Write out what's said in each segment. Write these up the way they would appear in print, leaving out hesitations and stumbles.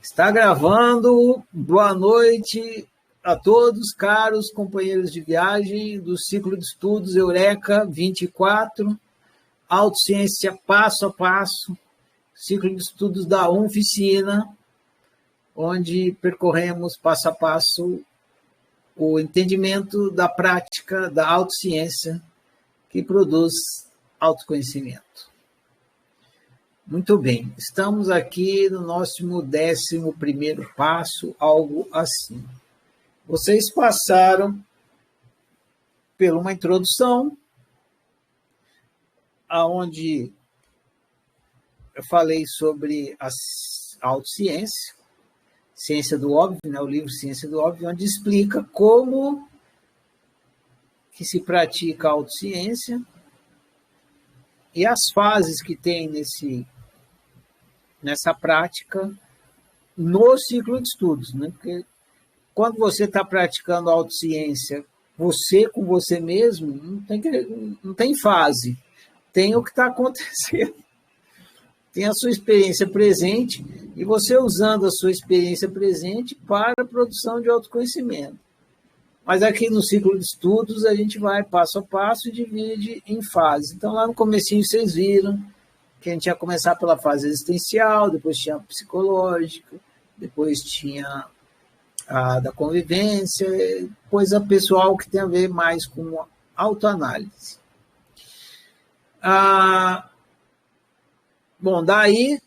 Está gravando. Boa noite a todos, caros companheiros de viagem do ciclo de estudos Eureka 24, Autociência Passo a Passo, ciclo de estudos da Oficina, onde percorremos passo a passo o entendimento da prática da autociência que produz autoconhecimento. Muito bem, estamos aqui no nosso 11º passo, algo assim. Vocês passaram por uma introdução, onde eu falei sobre a autociência, Ciência do Óbvio, né? O livro Ciência do Óbvio, onde explica como que se pratica a autociência e as fases que tem nessa prática no ciclo de estudos, né? Porque quando você está praticando a autociência, você com você mesmo, não tem fase, tem o que está acontecendo. Tem a sua experiência presente e você usando a sua experiência presente para a produção de autoconhecimento. Mas aqui no ciclo de estudos a gente vai passo a passo e divide em fases. Então lá no comecinho vocês viram que a gente ia começar pela fase existencial, depois tinha a psicológica, depois tinha a da convivência, depois a pessoal que tem a ver mais com autoanálise. Bom, daí,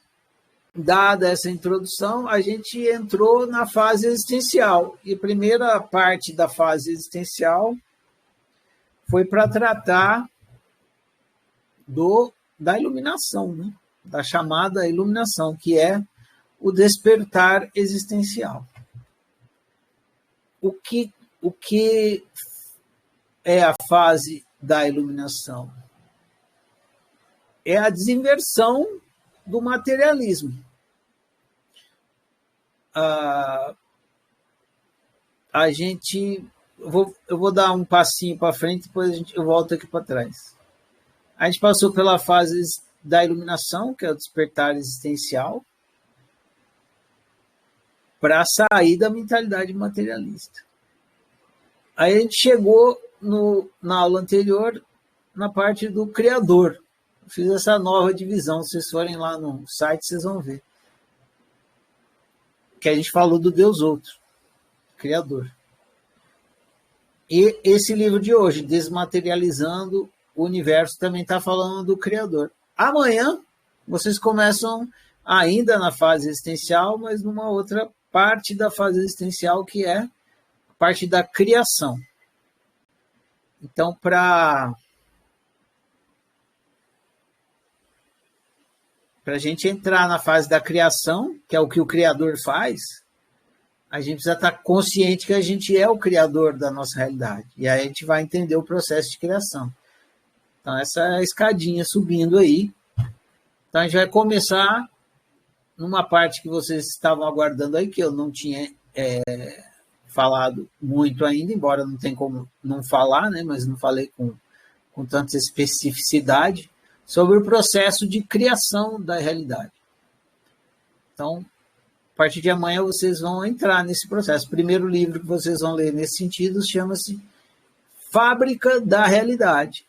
dada essa introdução, a gente entrou na fase existencial. E a primeira parte da fase existencial foi para tratar da iluminação, né? Da chamada iluminação, que é o despertar existencial. O que é a fase da iluminação? É a desinversão do materialismo. Eu vou dar um passinho para frente, depois eu volto aqui para trás. A gente passou pela fase da iluminação, que é o despertar existencial, para sair da mentalidade materialista. Aí a gente chegou na aula anterior na parte do Criador. Eu fiz essa nova divisão, se vocês forem lá no site, vocês vão ver. Que a gente falou do Deus outro, Criador. E esse livro de hoje, Desmaterializando o Universo, também está falando do Criador. Amanhã, vocês começam ainda na fase existencial, mas numa outra parte da fase existencial, que é a parte da criação. Então, para a gente entrar na fase da criação, que é o que o Criador faz, a gente precisa estar consciente que a gente é o Criador da nossa realidade. E aí a gente vai entender o processo de criação. Então, essa é a escadinha subindo aí. Então, a gente vai começar numa parte que vocês estavam aguardando aí, que eu não tinha falado muito ainda, embora não tenha como não falar, né? Mas não falei com tanta especificidade, sobre o processo de criação da realidade. Então, a partir de amanhã vocês vão entrar nesse processo. O primeiro livro que vocês vão ler nesse sentido chama-se Fábrica da Realidade,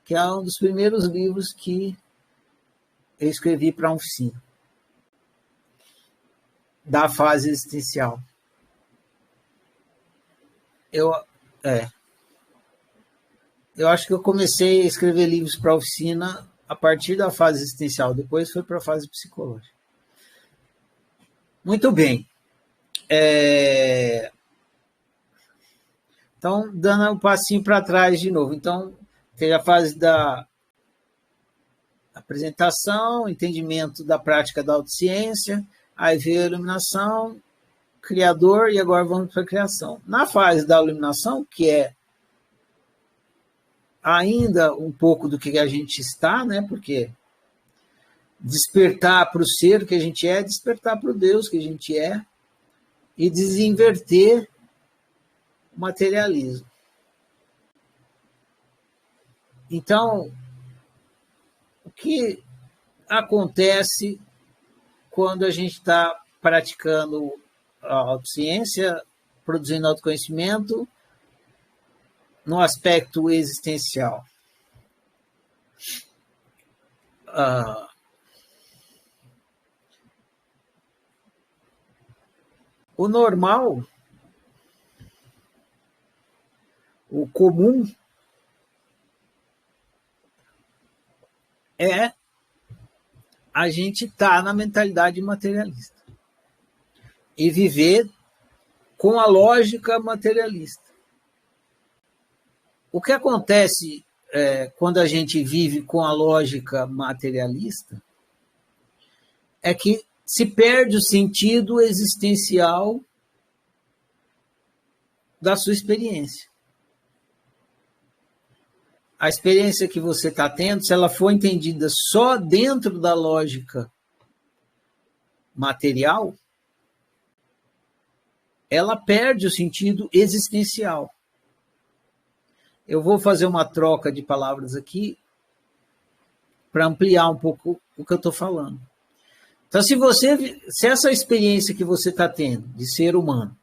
que é um dos primeiros livros que eu escrevi para a oficina, da fase existencial. Eu acho que eu comecei a escrever livros para a oficina a partir da fase existencial, depois foi para a fase psicológica. Muito bem. Então, dando um passinho para trás de novo. Então, teve a fase da apresentação, entendimento da prática da autociência, aí veio a iluminação, Criador, e agora vamos para a criação. Na fase da iluminação, que é ainda um pouco do que a gente está, né? Porque despertar para o ser que a gente é, despertar para o Deus que a gente é, e desinverter o materialismo. Então, o que acontece quando a gente está praticando a autociência, produzindo autoconhecimento no aspecto existencial. O normal, o comum, é a gente estar na mentalidade materialista e viver com a lógica materialista. O que acontece quando a gente vive com a lógica materialista é que se perde o sentido existencial da sua experiência. A experiência que você está tendo, se ela for entendida só dentro da lógica material, ela perde o sentido existencial. Eu vou fazer uma troca de palavras aqui para ampliar um pouco o que eu estou falando. Então, se essa experiência que você está tendo de ser humano,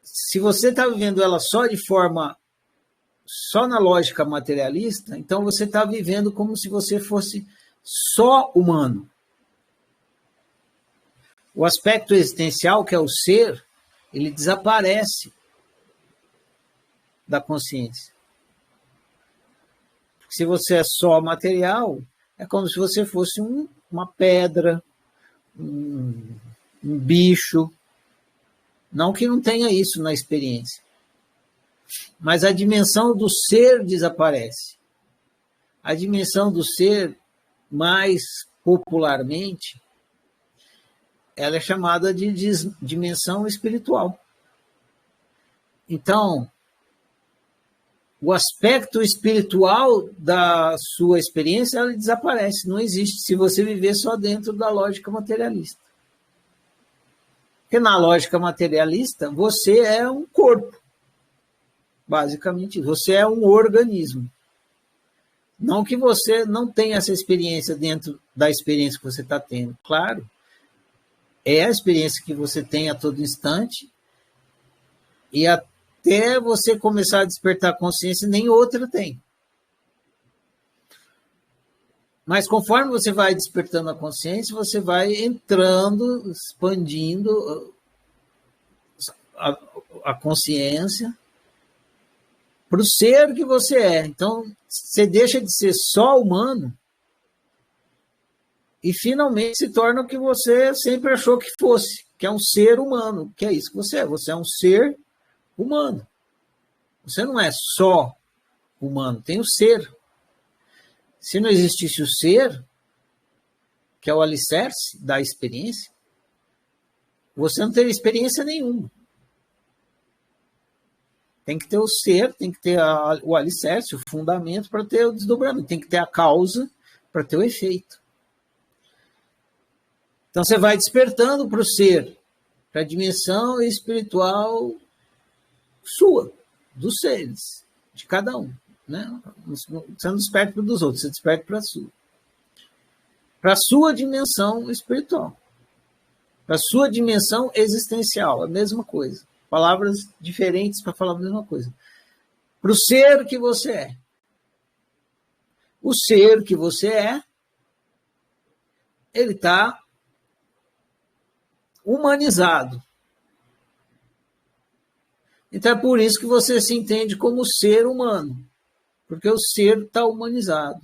se você está vivendo ela só na lógica materialista, então você está vivendo como se você fosse só humano. O aspecto existencial, que é o ser, ele desaparece da consciência. Se você é só material, é como se você fosse uma pedra, um bicho. Não que não tenha isso na experiência. Mas a dimensão do ser desaparece. A dimensão do ser, mais popularmente, ela é chamada de dimensão espiritual. Então, o aspecto espiritual da sua experiência, ela desaparece, não existe, se você viver só dentro da lógica materialista. Porque na lógica materialista, você é um corpo, basicamente. Você é um organismo. Não que você não tenha essa experiência dentro da experiência que você está tendo. Claro, é a experiência que você tem a todo instante, e até você começar a despertar a consciência, nem outra tem. Mas conforme você vai despertando a consciência, você vai entrando, expandindo a consciência para o ser que você é. Então, você deixa de ser só humano e finalmente se torna o que você sempre achou que fosse, que é um ser humano, que é isso que você é. Você é um ser humano. Você não é só humano, tem o ser. Se não existisse o ser, que é o alicerce da experiência, você não teria experiência nenhuma. Tem que ter o ser, tem que ter o alicerce, o fundamento para ter o desdobramento, tem que ter a causa para ter o efeito. Então você vai despertando para o ser, para a dimensão espiritual sua, dos seres, de cada um. Né? Você não desperta para dos outros, você desperta para a sua. Para a sua dimensão espiritual. Para a sua dimensão existencial, a mesma coisa. Palavras diferentes para falar a mesma coisa. Para o ser que você é. O ser que você é, ele está humanizado. Então é por isso que você se entende como ser humano. Porque o ser está humanizado.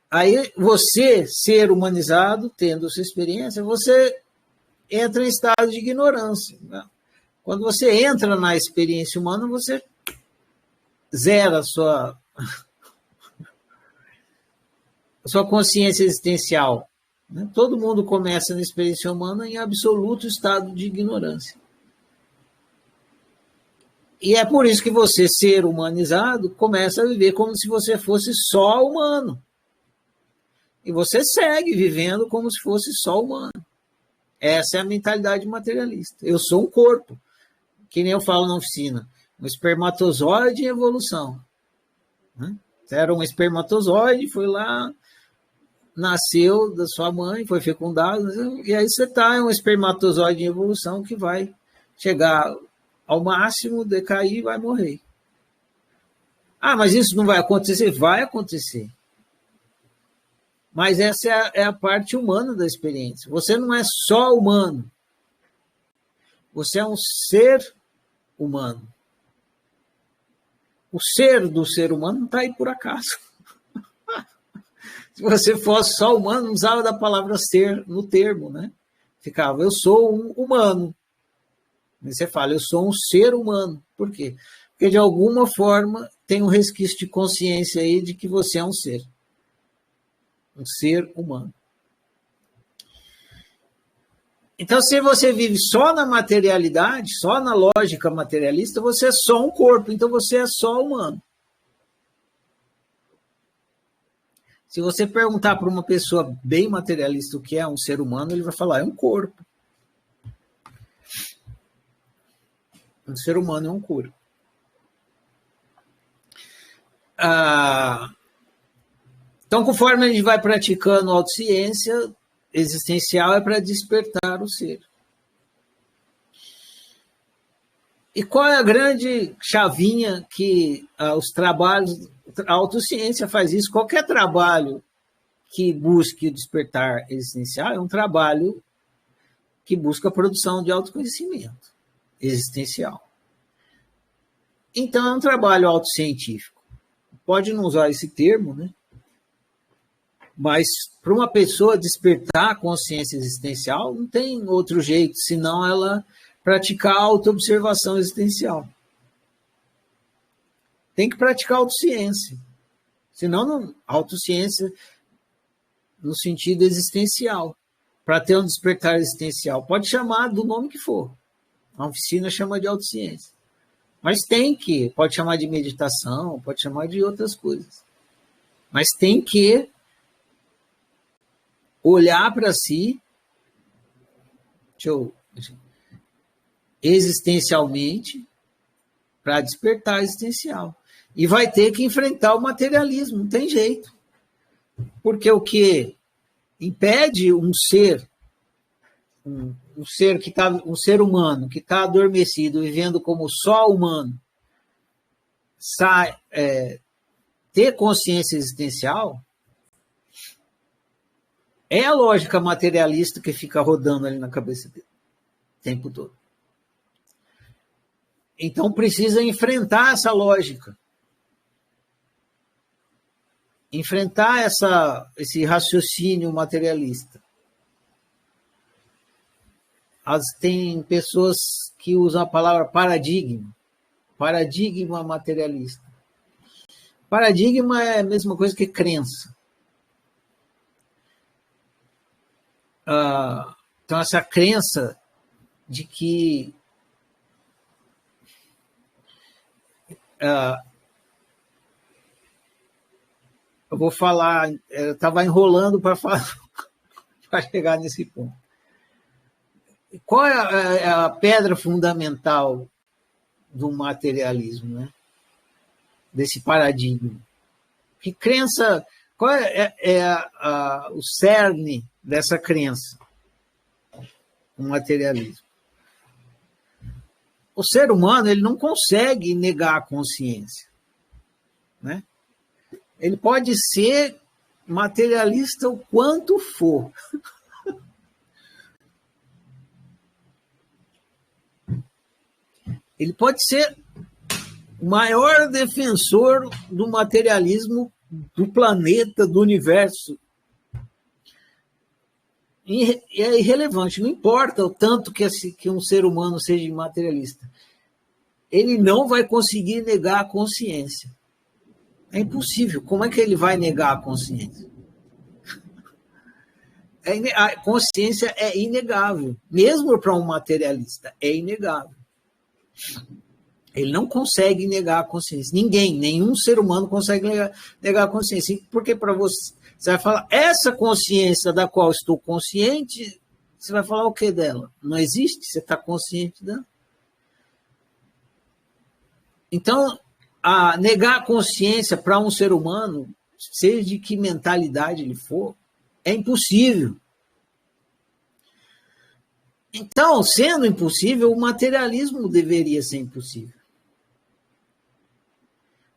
Aí você, ser humanizado, tendo sua experiência, você entra em estado de ignorância. Né? Quando você entra na experiência humana, você zera a sua consciência existencial. Né? Todo mundo começa na experiência humana em absoluto estado de ignorância. E é por isso que você, ser humanizado, começa a viver como se você fosse só humano. E você segue vivendo como se fosse só humano. Essa é a mentalidade materialista. Eu sou um corpo, que nem eu falo na oficina, um espermatozoide em evolução. Né? Você era um espermatozoide, foi lá, nasceu da sua mãe, foi fecundado, e aí você está em um espermatozoide em evolução que vai chegar ao máximo, decair e vai morrer. Ah, mas isso não vai acontecer? Vai acontecer. Mas essa é a parte humana da experiência. Você não é só humano. Você é um ser humano. O ser do ser humano não está aí por acaso. Se você fosse só humano, não usava da palavra ser no termo, né? Ficava, eu sou um humano. E você fala, eu sou um ser humano. Por quê? Porque de alguma forma tem um resquício de consciência aí de que você é um ser. Um ser humano. Então, se você vive só na materialidade, só na lógica materialista, você é só um corpo, então você é só humano. Se você perguntar para uma pessoa bem materialista o que é um ser humano, ele vai falar, é um corpo. Um ser humano é um corpo. Então, conforme a gente vai praticando autociência existencial, é para despertar o ser. E qual é a grande chavinha que os trabalhos... A autociência faz isso. Qualquer trabalho que busque despertar existencial é um trabalho que busca a produção de autoconhecimento existencial. Então, é um trabalho autocientífico. Pode não usar esse termo, né? Mas para uma pessoa despertar a consciência existencial, não tem outro jeito, senão ela praticar a autoobservação existencial. Tem que praticar autociência. Senão, não, autociência no sentido existencial. Para ter um despertar existencial. Pode chamar do nome que for. A oficina chama de autociência. Mas tem que, pode chamar de meditação, pode chamar de outras coisas. Mas tem que olhar para si, existencialmente, para despertar existencial. E vai ter que enfrentar o materialismo, não tem jeito. Porque o que impede um ser humano que está adormecido, vivendo como só humano, ter consciência existencial, é a lógica materialista que fica rodando ali na cabeça dele o tempo todo. Então precisa enfrentar essa lógica. Enfrentar esse raciocínio materialista. Tem pessoas que usam a palavra paradigma. Paradigma materialista. Paradigma é a mesma coisa que crença. Então, essa crença de que eu vou falar, eu estava enrolando para chegar nesse ponto. Qual é a pedra fundamental do materialismo, né? Desse paradigma? Que crença, qual o cerne dessa crença? O materialismo. O ser humano ele não consegue negar a consciência, né? Ele pode ser materialista o quanto for. Ele pode ser o maior defensor do materialismo do planeta, do universo. É irrelevante, não importa o tanto que um ser humano seja materialista. Ele não vai conseguir negar a consciência. É impossível. Como é que ele vai negar a consciência? A consciência é inegável. Mesmo para um materialista, é inegável. Ele não consegue negar a consciência. Nenhum ser humano consegue negar a consciência. Porque para você vai falar, essa consciência da qual estou consciente, você vai falar o que dela? Não existe? Você está consciente dela? Então, negar a consciência para um ser humano, seja de que mentalidade ele for, é impossível. Então, sendo impossível, o materialismo deveria ser impossível.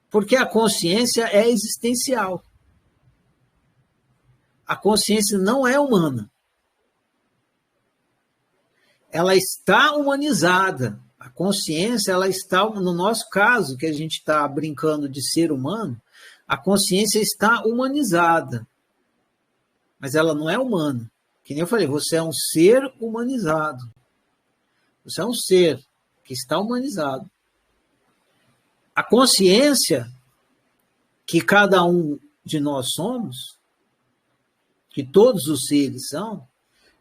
Porque a consciência é existencial. A consciência não é humana. Ela está humanizada. A consciência, ela está, no nosso caso, que a gente está brincando de ser humano, a consciência está humanizada. Mas ela não é humana. Que nem eu falei, você é um ser humanizado. Você é um ser que está humanizado. A consciência que cada um de nós somos, que todos os seres são,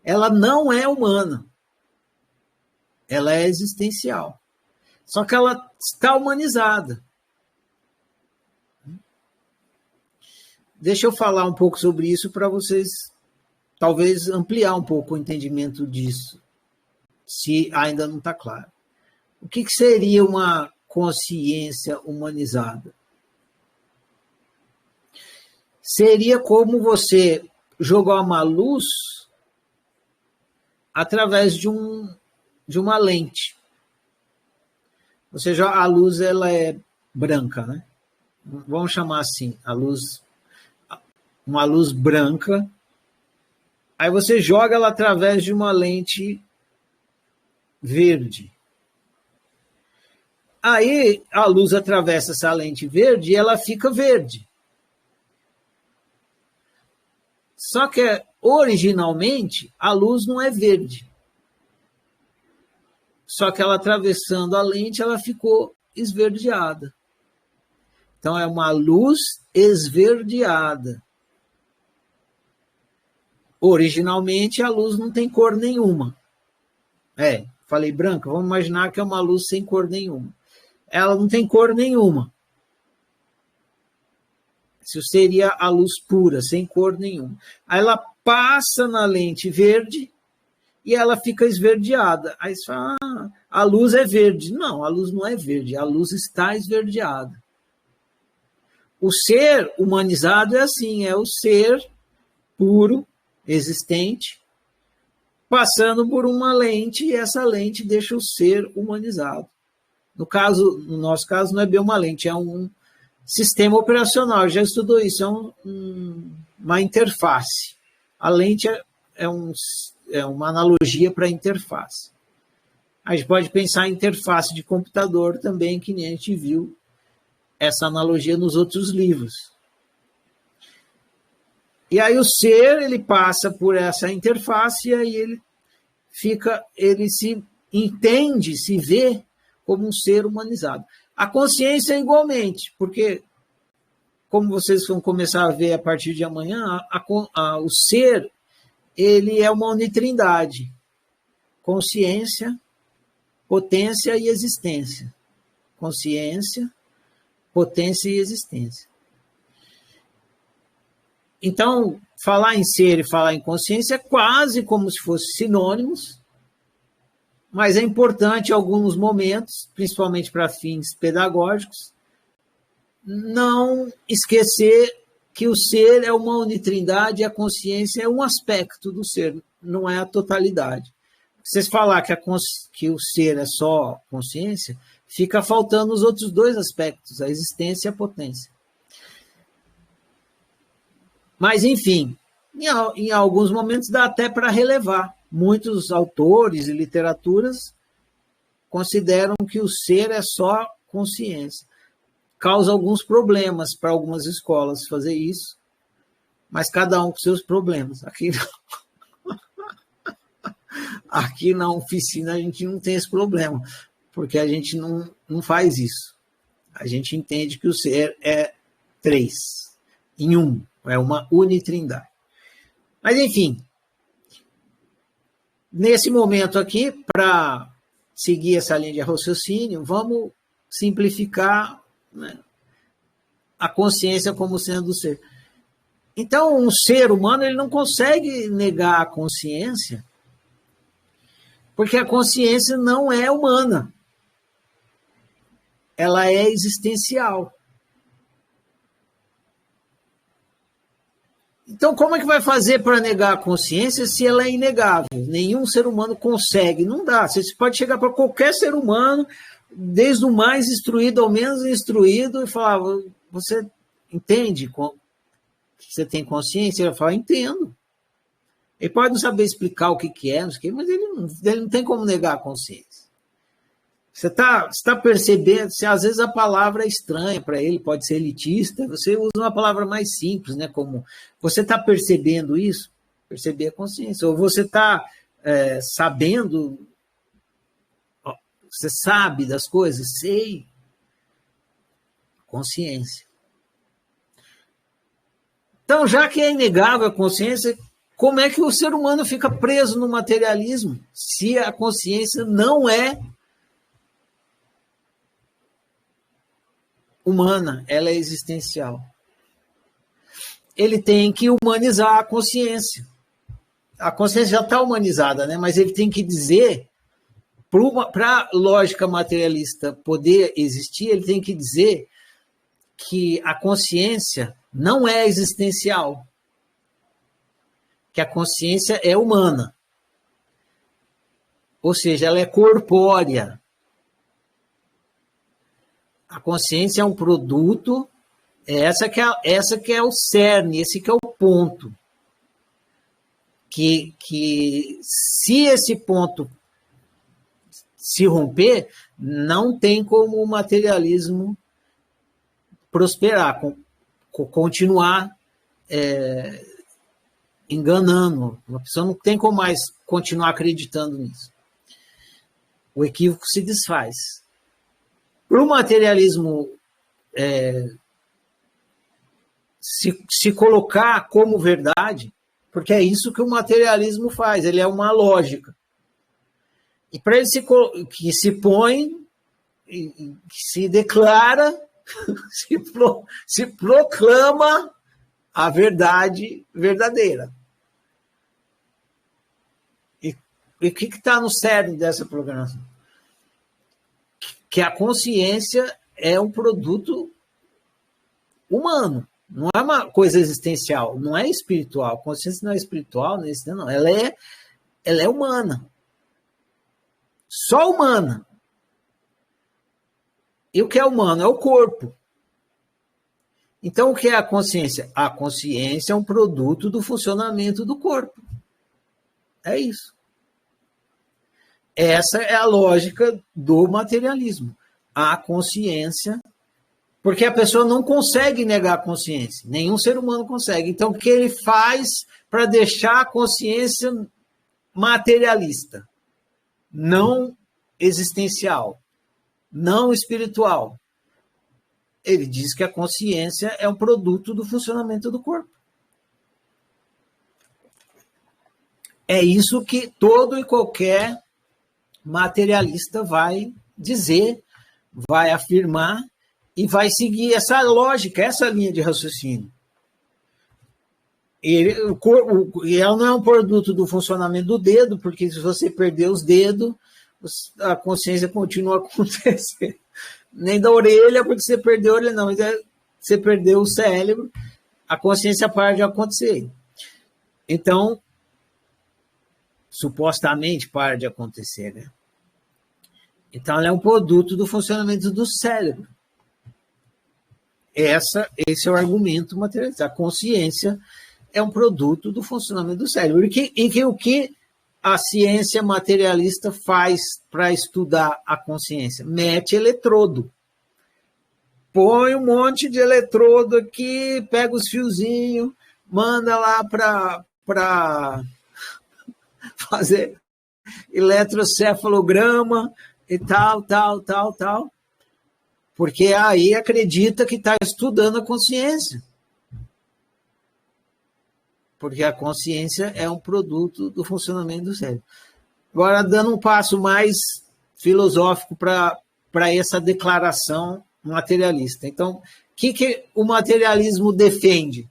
ela não é humana. Ela é existencial. Só que ela está humanizada. Deixa eu falar um pouco sobre isso para vocês, talvez, ampliar um pouco o entendimento disso, se ainda não está claro. O que seria uma consciência humanizada? Seria como você jogar uma luz através de uma lente. Você joga, a luz ela é branca, né? Vamos chamar assim, uma luz branca. Aí você joga ela através de uma lente verde. Aí a luz atravessa essa lente verde e ela fica verde. Só que originalmente a luz não é verde. Só que ela atravessando a lente, ela ficou esverdeada. Então é uma luz esverdeada. Originalmente a luz não tem cor nenhuma. Falei branca, vamos imaginar que é uma luz sem cor nenhuma. Ela não tem cor nenhuma. Isso seria a luz pura, sem cor nenhuma. Aí ela passa na lente verde e ela fica esverdeada. Aí você fala, a luz é verde. Não, a luz não é verde, a luz está esverdeada. O ser humanizado é assim, é o ser puro, existente, passando por uma lente e essa lente deixa o ser humanizado. No nosso caso, não é bem uma lente, é um sistema operacional. Já estudou isso, é uma interface. A lente é uma analogia para interface. A gente pode pensar em interface de computador também, que nem a gente viu essa analogia nos outros livros. E aí o ser, ele passa por essa interface e aí ele se entende, se vê como um ser humanizado. A consciência é igualmente, porque, como vocês vão começar a ver a partir de amanhã, o ser, ele é uma unitrindade. Consciência, potência e existência. Consciência, potência e existência. Então, falar em ser e falar em consciência é quase como se fossem sinônimos, mas é importante em alguns momentos, principalmente para fins pedagógicos, não esquecer que o ser é uma unitrindade e a consciência é um aspecto do ser, não é a totalidade. Se vocês falar que o ser é só consciência, fica faltando os outros dois aspectos, a existência e a potência. Mas, enfim, em alguns momentos dá até para relevar. Muitos autores e literaturas consideram que o ser é só consciência. Causa alguns problemas para algumas escolas fazer isso, mas cada um com seus problemas. Aqui na oficina a gente não tem esse problema, porque a gente não faz isso. A gente entende que o ser é três, em um, é uma unitrindade. Mas, enfim, nesse momento aqui, para seguir essa linha de raciocínio, vamos simplificar, né, a consciência como sendo o ser. Então, um ser humano ele não consegue negar a consciência, porque a consciência não é humana. ela é existencial. Então, como é que vai fazer para negar a consciência se ela é inegável? Nenhum ser humano consegue, não dá. Você pode chegar para qualquer ser humano, desde o mais instruído ao menos instruído, e falar, você entende que você tem consciência? Ele vai falar, entendo. Ele pode não saber explicar o que é, não sei o que, mas ele não tem como negar a consciência. Você está percebendo, se às vezes a palavra é estranha para ele, pode ser elitista, você usa uma palavra mais simples, né? Como você está percebendo isso? Perceber a consciência. Ou você está sabendo, você sabe das coisas? Sei. Consciência. Então, já que é inegável a consciência, como é que o ser humano fica preso no materialismo se a consciência não é humana, ela é existencial? Ele tem que humanizar a consciência. A consciência já está humanizada, né? Mas ele tem que dizer, para a lógica materialista poder existir, ele tem que dizer que a consciência não é existencial, que a consciência é humana. Ou seja, ela é corpórea. A consciência é um produto, essa que é o cerne, esse que é o ponto. Que se esse ponto se romper, não tem como o materialismo prosperar, continuar enganando. A pessoa não tem como mais continuar acreditando nisso. O equívoco se desfaz. Para o materialismo se colocar como verdade, porque é isso que o materialismo faz, ele é uma lógica. E para ele que se põe, que se declara, se proclama a verdade verdadeira. E o que está no cerne dessa programação? Que a consciência é um produto humano, não é uma coisa existencial, não é espiritual. A consciência não é espiritual, não. Ela é humana. Só humana. E o que é humano? É o corpo. Então, o que é a consciência? A consciência é um produto do funcionamento do corpo. É isso. Essa é a lógica do materialismo. A consciência, porque a pessoa não consegue negar a consciência. Nenhum ser humano consegue. Então, o que ele faz para deixar a consciência materialista? Não existencial, não espiritual. Ele diz que a consciência é um produto do funcionamento do corpo. É isso que todo e qualquer materialista vai dizer, vai afirmar e vai seguir essa lógica, essa linha de raciocínio. Ela não é um produto do funcionamento do dedo, porque se você perder os dedos, a consciência continua a acontecer. Nem da orelha, porque você perdeu a orelha, não. Você perdeu o cérebro, a consciência para de acontecer. Então, supostamente para de acontecer, né? Então, ela é um produto do funcionamento do cérebro. Esse é o argumento materialista. A consciência é um produto do funcionamento do cérebro. E o que a ciência materialista faz para estudar a consciência? Mete eletrodo. Põe um monte de eletrodo aqui, pega os fiozinhos, manda lá para fazer eletrocefalograma e tal. Porque aí acredita que está estudando a consciência. Porque a consciência é um produto do funcionamento do cérebro. Agora, dando um passo mais filosófico para essa declaração materialista. Então, o que o materialismo defende?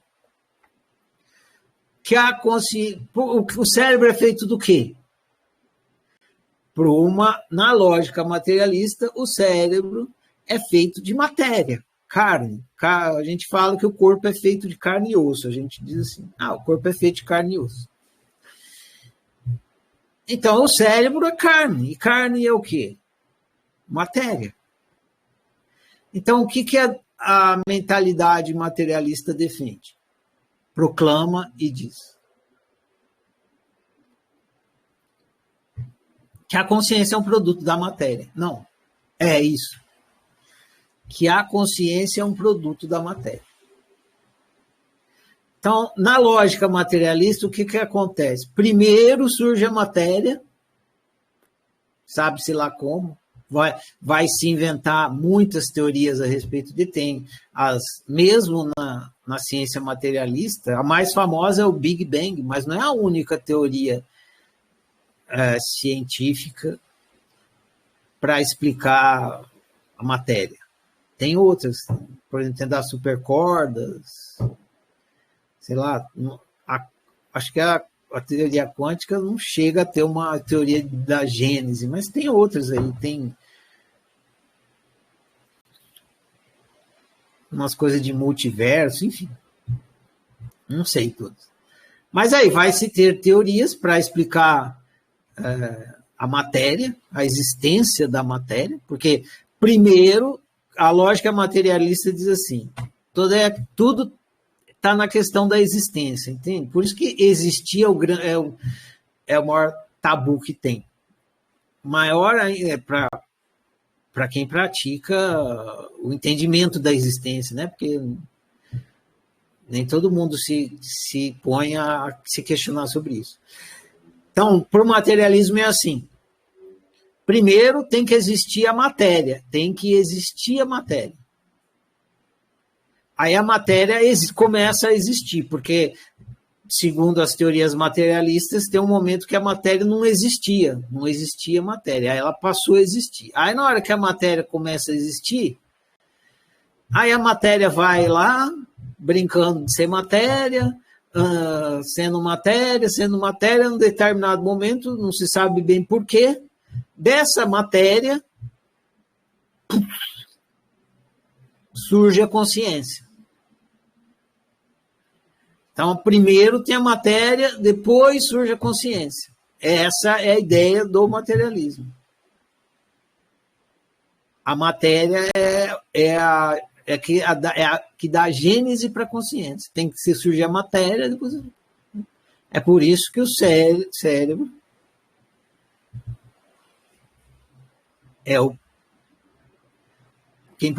Que o cérebro é feito do quê? Na lógica materialista, o cérebro é feito de matéria, carne. A gente fala que o corpo é feito de carne e osso. A gente diz assim, o corpo é feito de carne e osso. Então, o cérebro é carne. E carne é o quê? Matéria. Então, o que a mentalidade materialista defende? Proclama e diz que a consciência é um produto da matéria. Não, é isso. Que a consciência é um produto da matéria. Então, na lógica materialista, o que acontece? Primeiro surge a matéria, sabe-se lá como, vai se inventar muitas teorias a respeito de mesmo na ciência materialista, a mais famosa é o Big Bang, mas não é a única teoria científica para explicar a matéria. Tem outras, por exemplo, tem das supercordas, sei lá, acho que a teoria quântica não chega a ter uma teoria da Gênese, mas tem outras aí, tem umas coisas de multiverso, enfim, não sei todas. Mas aí vai se ter teorias para explicar a matéria, a existência da matéria, porque, primeiro, a lógica materialista diz assim, tudo está na questão da existência, entende? Por isso que existir é o maior tabu que tem. Maior é para quem pratica o entendimento da existência, né? Porque nem todo mundo se põe a se questionar sobre isso. Então, para o materialismo é assim. Primeiro tem que existir a matéria, Aí a matéria começa a existir, porque, segundo as teorias materialistas, tem um momento que a matéria não existia matéria, aí ela passou a existir. Aí na hora que a matéria começa a existir, aí a matéria vai lá, brincando de ser matéria, sendo matéria, em um determinado momento, não se sabe bem por quê, dessa matéria surge a consciência. Então, primeiro tem a matéria, depois surge a consciência. Essa é a ideia do materialismo. A matéria é a que dá gênese para a consciência. Tem que surgir a matéria, depois. É por isso que o cérebro é quem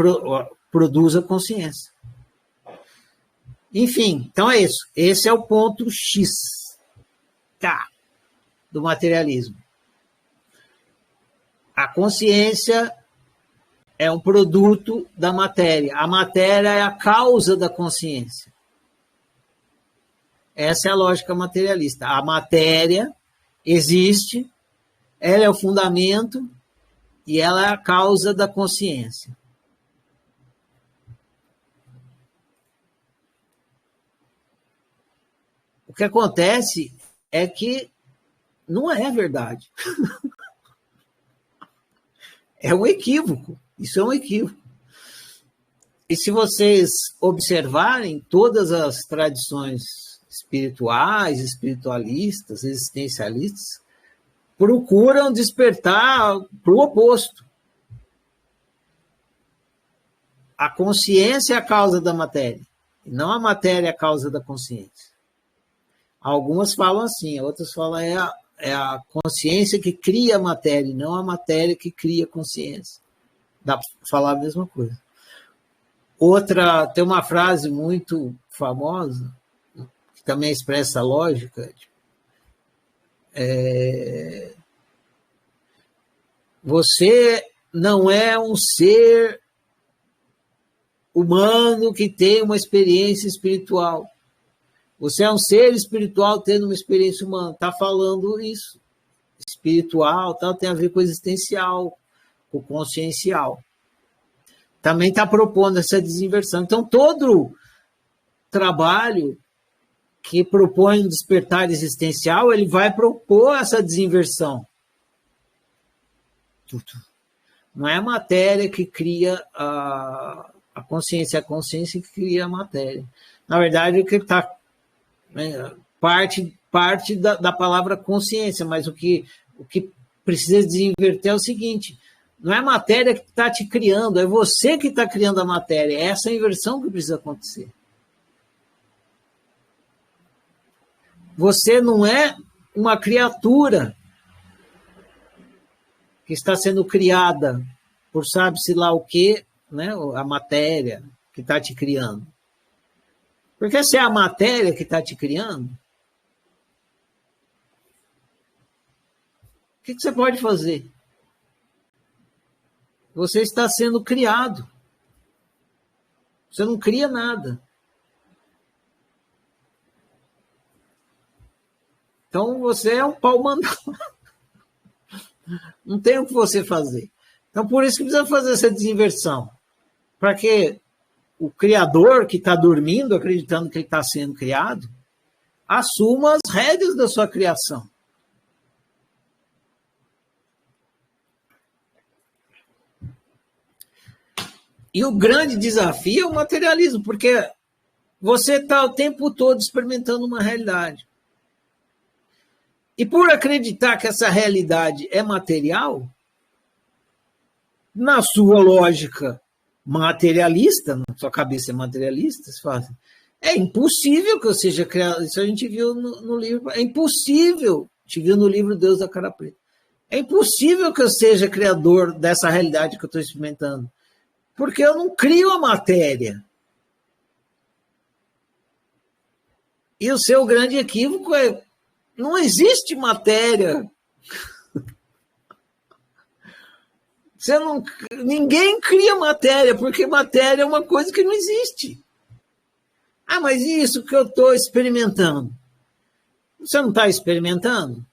produz a consciência. Enfim, então é isso. Esse é o ponto X, do materialismo. A consciência é um produto da matéria. A matéria é a causa da consciência. Essa é a lógica materialista. A matéria existe, ela é o fundamento e ela é a causa da consciência. O que acontece é que não é verdade. É um equívoco. Isso é um equívoco. E se vocês observarem todas as tradições espirituais, espiritualistas, existencialistas, procuram despertar para o oposto. A consciência é a causa da matéria, e não a matéria é a causa da consciência. Algumas falam assim, outras falam é a consciência que cria a matéria, e não a matéria que cria a consciência. Dá para falar a mesma coisa. Outra, tem uma frase muito famosa, que também expressa a lógica, você não é um ser humano que tem uma experiência espiritual. Você é um ser espiritual tendo uma experiência humana. Está falando isso. Espiritual tem a ver com existencial, com consciencial. Também está propondo essa desinversão. Então, todo trabalho que propõe um despertar existencial, ele vai propor essa desinversão. Não é a matéria que cria a consciência, é a consciência que cria a matéria. Na verdade, o que está parte da palavra consciência, mas o que precisa desinverter é o seguinte: não é a matéria que está te criando, é você que está criando a matéria. É essa inversão que precisa acontecer. Você não é uma criatura que está sendo criada por sabe-se lá o quê, né? A matéria que está te criando. Porque se é a matéria que está te criando, o que você pode fazer? Você está sendo criado. Você não cria nada. Então você é um pau mandado. Não tem o que você fazer. Então por isso que precisa fazer essa desinversão. Para que o criador que está dormindo, acreditando que ele está sendo criado, assuma as rédeas da sua criação. E o grande desafio é o materialismo, porque você está o tempo todo experimentando uma realidade. E por acreditar que essa realidade é material, na sua lógica materialista, na sua cabeça é materialista, você fala assim, é impossível que eu seja criado. Isso a gente viu no livro. É impossível. A gente viu no livro Deus da Cara Preta. É impossível que eu seja criador dessa realidade que eu estou experimentando. Porque eu não crio a matéria. E o seu grande equívoco é: não existe matéria. Ninguém cria matéria, porque matéria é uma coisa que não existe. Ah, mas isso que eu estou experimentando? Você não está experimentando?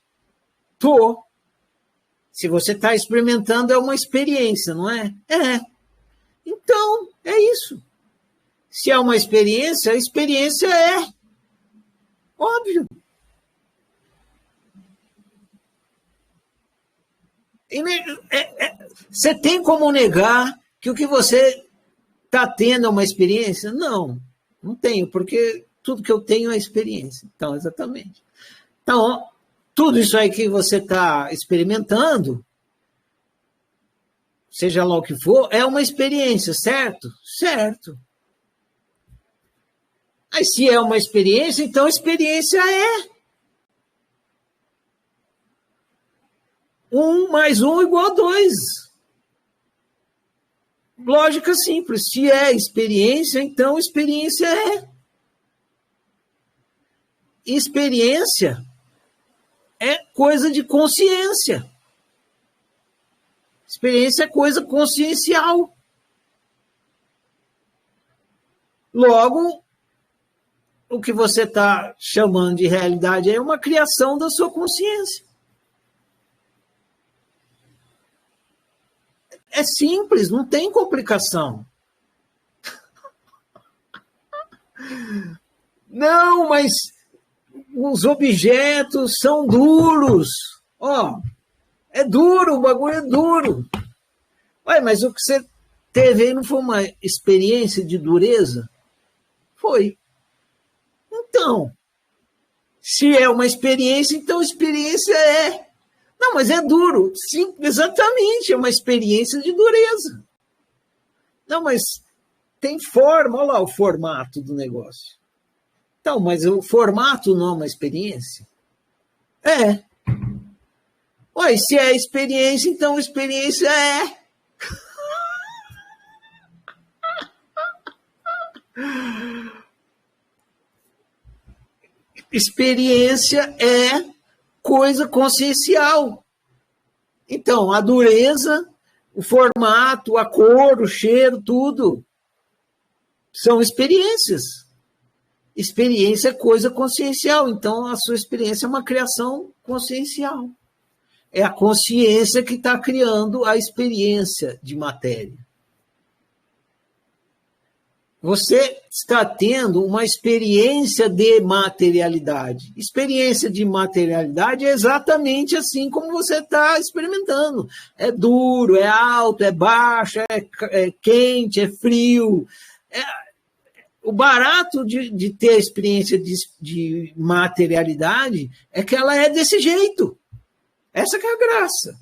Estou. Se você está experimentando, é uma experiência, não é? É. Então, é isso. Se é uma experiência, a experiência é. Óbvio. Você tem como negar que o que você está tendo é uma experiência? Não, não tenho, porque tudo que eu tenho é experiência. Então, exatamente. Então, tudo isso aí que você está experimentando, seja lá o que for, é uma experiência, certo? Certo. Mas se é uma experiência, então a experiência é 1 mais 1 igual a 2. Lógica simples. Se é experiência, então experiência é. Experiência é coisa de consciência. Experiência é coisa consciencial. Logo, o que você está chamando de realidade é uma criação da sua consciência. É simples, não tem complicação. Não, mas os objetos são duros. Ó, é duro, o bagulho é duro. Ué, mas o que você teve aí não foi uma experiência de dureza? Foi. Então, se é uma experiência, então experiência é. Não, mas é duro. Sim, exatamente, é uma experiência de dureza. Não, mas tem forma, olha lá o formato do negócio. Então, mas o formato não é uma experiência? É. Ué, se é experiência, então experiência é. Experiência é coisa consciencial. Então, a dureza, o formato, a cor, o cheiro, tudo são experiências. Experiência é coisa consciencial. Então, a sua experiência é uma criação consciencial. É a consciência que está criando a experiência de matéria. você está tendo uma experiência de materialidade. Experiência de materialidade é exatamente assim como você está experimentando. É duro, é alto, é baixo, é quente, é frio. O barato de ter a experiência de materialidade é que ela é desse jeito. Essa que é a graça.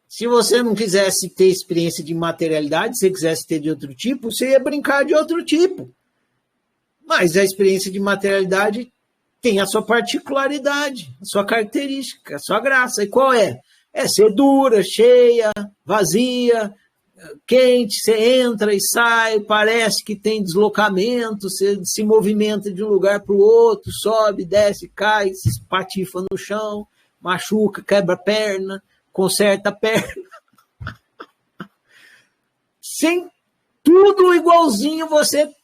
Se você não quisesse ter experiência de materialidade, se você quisesse ter de outro tipo, você ia brincar de outro tipo. Mas a experiência de materialidade tem a sua particularidade, a sua característica, a sua graça. E qual é? É ser dura, cheia, vazia, quente, você entra e sai, parece que tem deslocamento, você se movimenta de um lugar para o outro, sobe, desce, cai, se espatifa no chão, machuca, quebra a perna, conserta a perna. Sem tudo igualzinho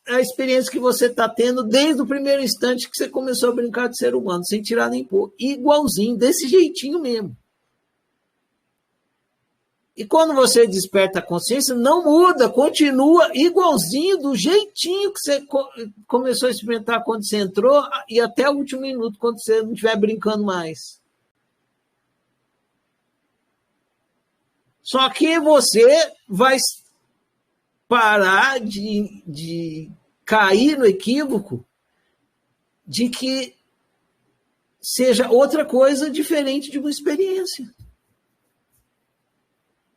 a experiência que você está tendo desde o primeiro instante que você começou a brincar de ser humano, sem tirar nem pôr. Igualzinho, desse jeitinho mesmo. E quando você desperta a consciência, não muda, continua igualzinho, do jeitinho que você começou a experimentar quando você entrou e até o último minuto, quando você não estiver brincando mais. Só que você vai parar de cair no equívoco de que seja outra coisa diferente de uma experiência.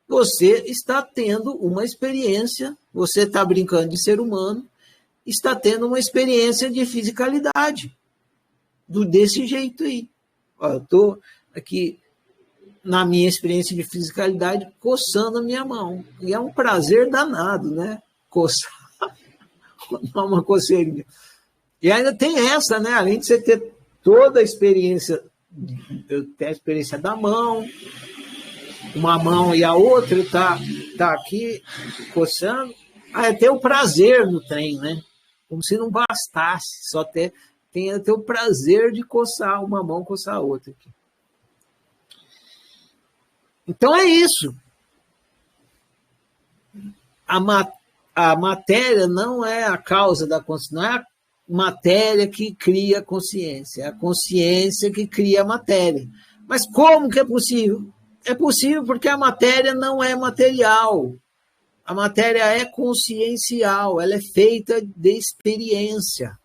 Você está tendo uma experiência, você está brincando de ser humano, está tendo uma experiência de fisicalidade, desse jeito aí. Eu estou aqui na minha experiência de fisicalidade, coçando a minha mão. E é um prazer danado, né? Coçar. Dar uma coceirinha. E ainda tem essa, né? Além de você ter toda a experiência, eu tenho a experiência da mão, uma mão e a outra tá aqui coçando. Tem o prazer no trem, né? Como se não bastasse, só tem até o prazer de coçar uma mão, coçar a outra aqui. Então é isso. A matéria não é a causa da consciência, não é a matéria que cria a consciência, é a consciência que cria a matéria. Mas como que é possível? É possível porque a matéria não é material. A matéria é consciencial, ela é feita de experiência.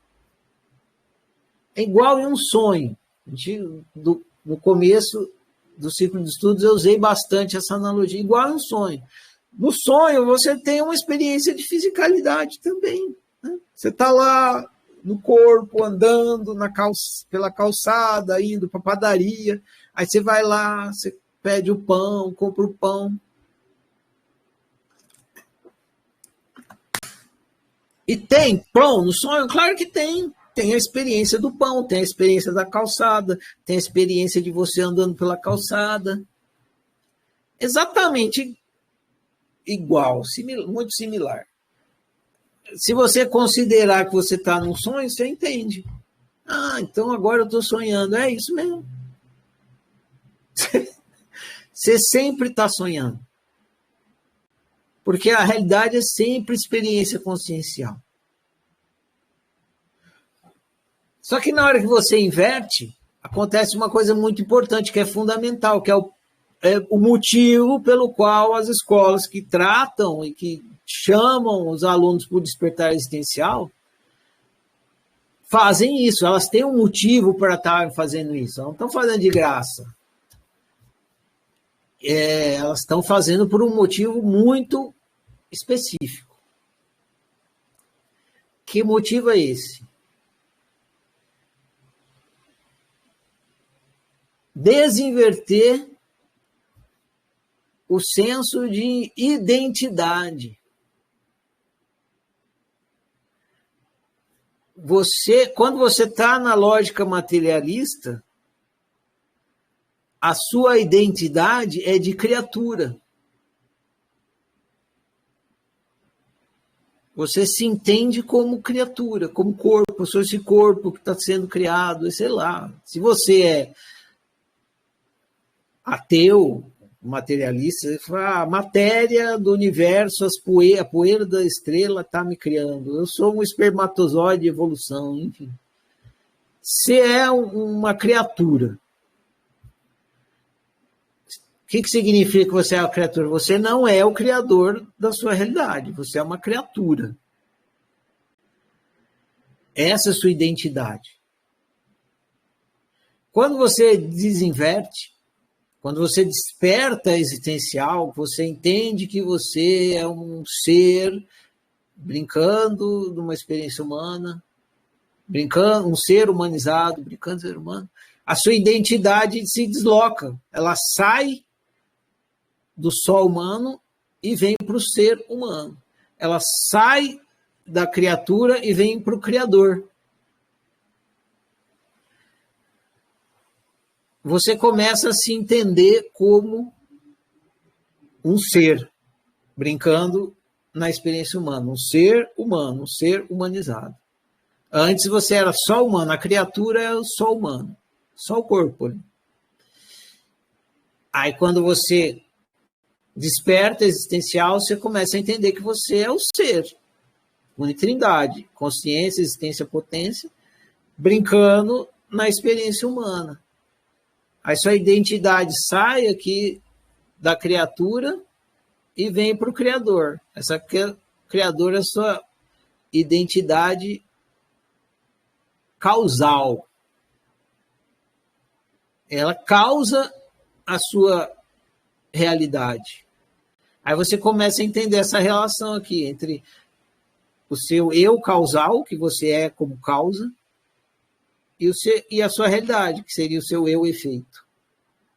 É igual em um sonho. No começo do ciclo de estudos, eu usei bastante essa analogia, igual um sonho. No sonho, você tem uma experiência de fisicalidade também. Né? Você está lá no corpo, andando pela calçada, indo para a padaria, aí você vai lá, você pede o pão, compra o pão. E tem pão no sonho? Claro que tem. Tem a experiência do pão, tem a experiência da calçada, tem a experiência de você andando pela calçada. Exatamente igual, muito similar. Se você considerar que você está num sonho, você entende. Então agora eu estou sonhando. É isso mesmo. Você sempre está sonhando. Porque a realidade é sempre experiência consciencial. Só que na hora que você inverte, acontece uma coisa muito importante, que é fundamental, que é o motivo pelo qual as escolas que tratam e que chamam os alunos para o despertar existencial fazem isso. Elas têm um motivo para estar fazendo isso. Elas não estão fazendo de graça. Elas estão fazendo por um motivo muito específico. Que motivo é esse? Desinverter o senso de identidade. Quando você está na lógica materialista, a sua identidade é de criatura. Você se entende como criatura, como corpo. Eu sou esse corpo que está sendo criado, sei lá. Se você é ateu, materialista, ele fala, a matéria do universo, a poeira da estrela está me criando. Eu sou um espermatozoide de evolução, enfim. Você é uma criatura. O que significa que você é uma criatura? Você não é o criador da sua realidade. Você é uma criatura. Essa é a sua identidade. Quando você desinverte, quando você desperta existencial, você entende que você é um ser brincando de uma experiência humana, brincando, um ser humanizado, brincando de ser humano, a sua identidade se desloca. Ela sai do só humano e vem para o ser humano. Ela sai da criatura e vem para o Criador. Você começa a se entender como um ser, brincando na experiência humana, um ser humano, um ser humanizado. Antes você era só humano, a criatura é só humano, só o corpo. Aí quando você desperta existencial, você começa a entender que você é o ser, unitrindade, consciência, existência, potência, brincando na experiência humana. Aí sua identidade sai aqui da criatura e vem para o Criador. Essa Criador é a sua identidade causal. Ela causa a sua realidade. Aí você começa a entender essa relação aqui entre o seu eu causal, que você é como causa, e a sua realidade, que seria o seu eu efeito.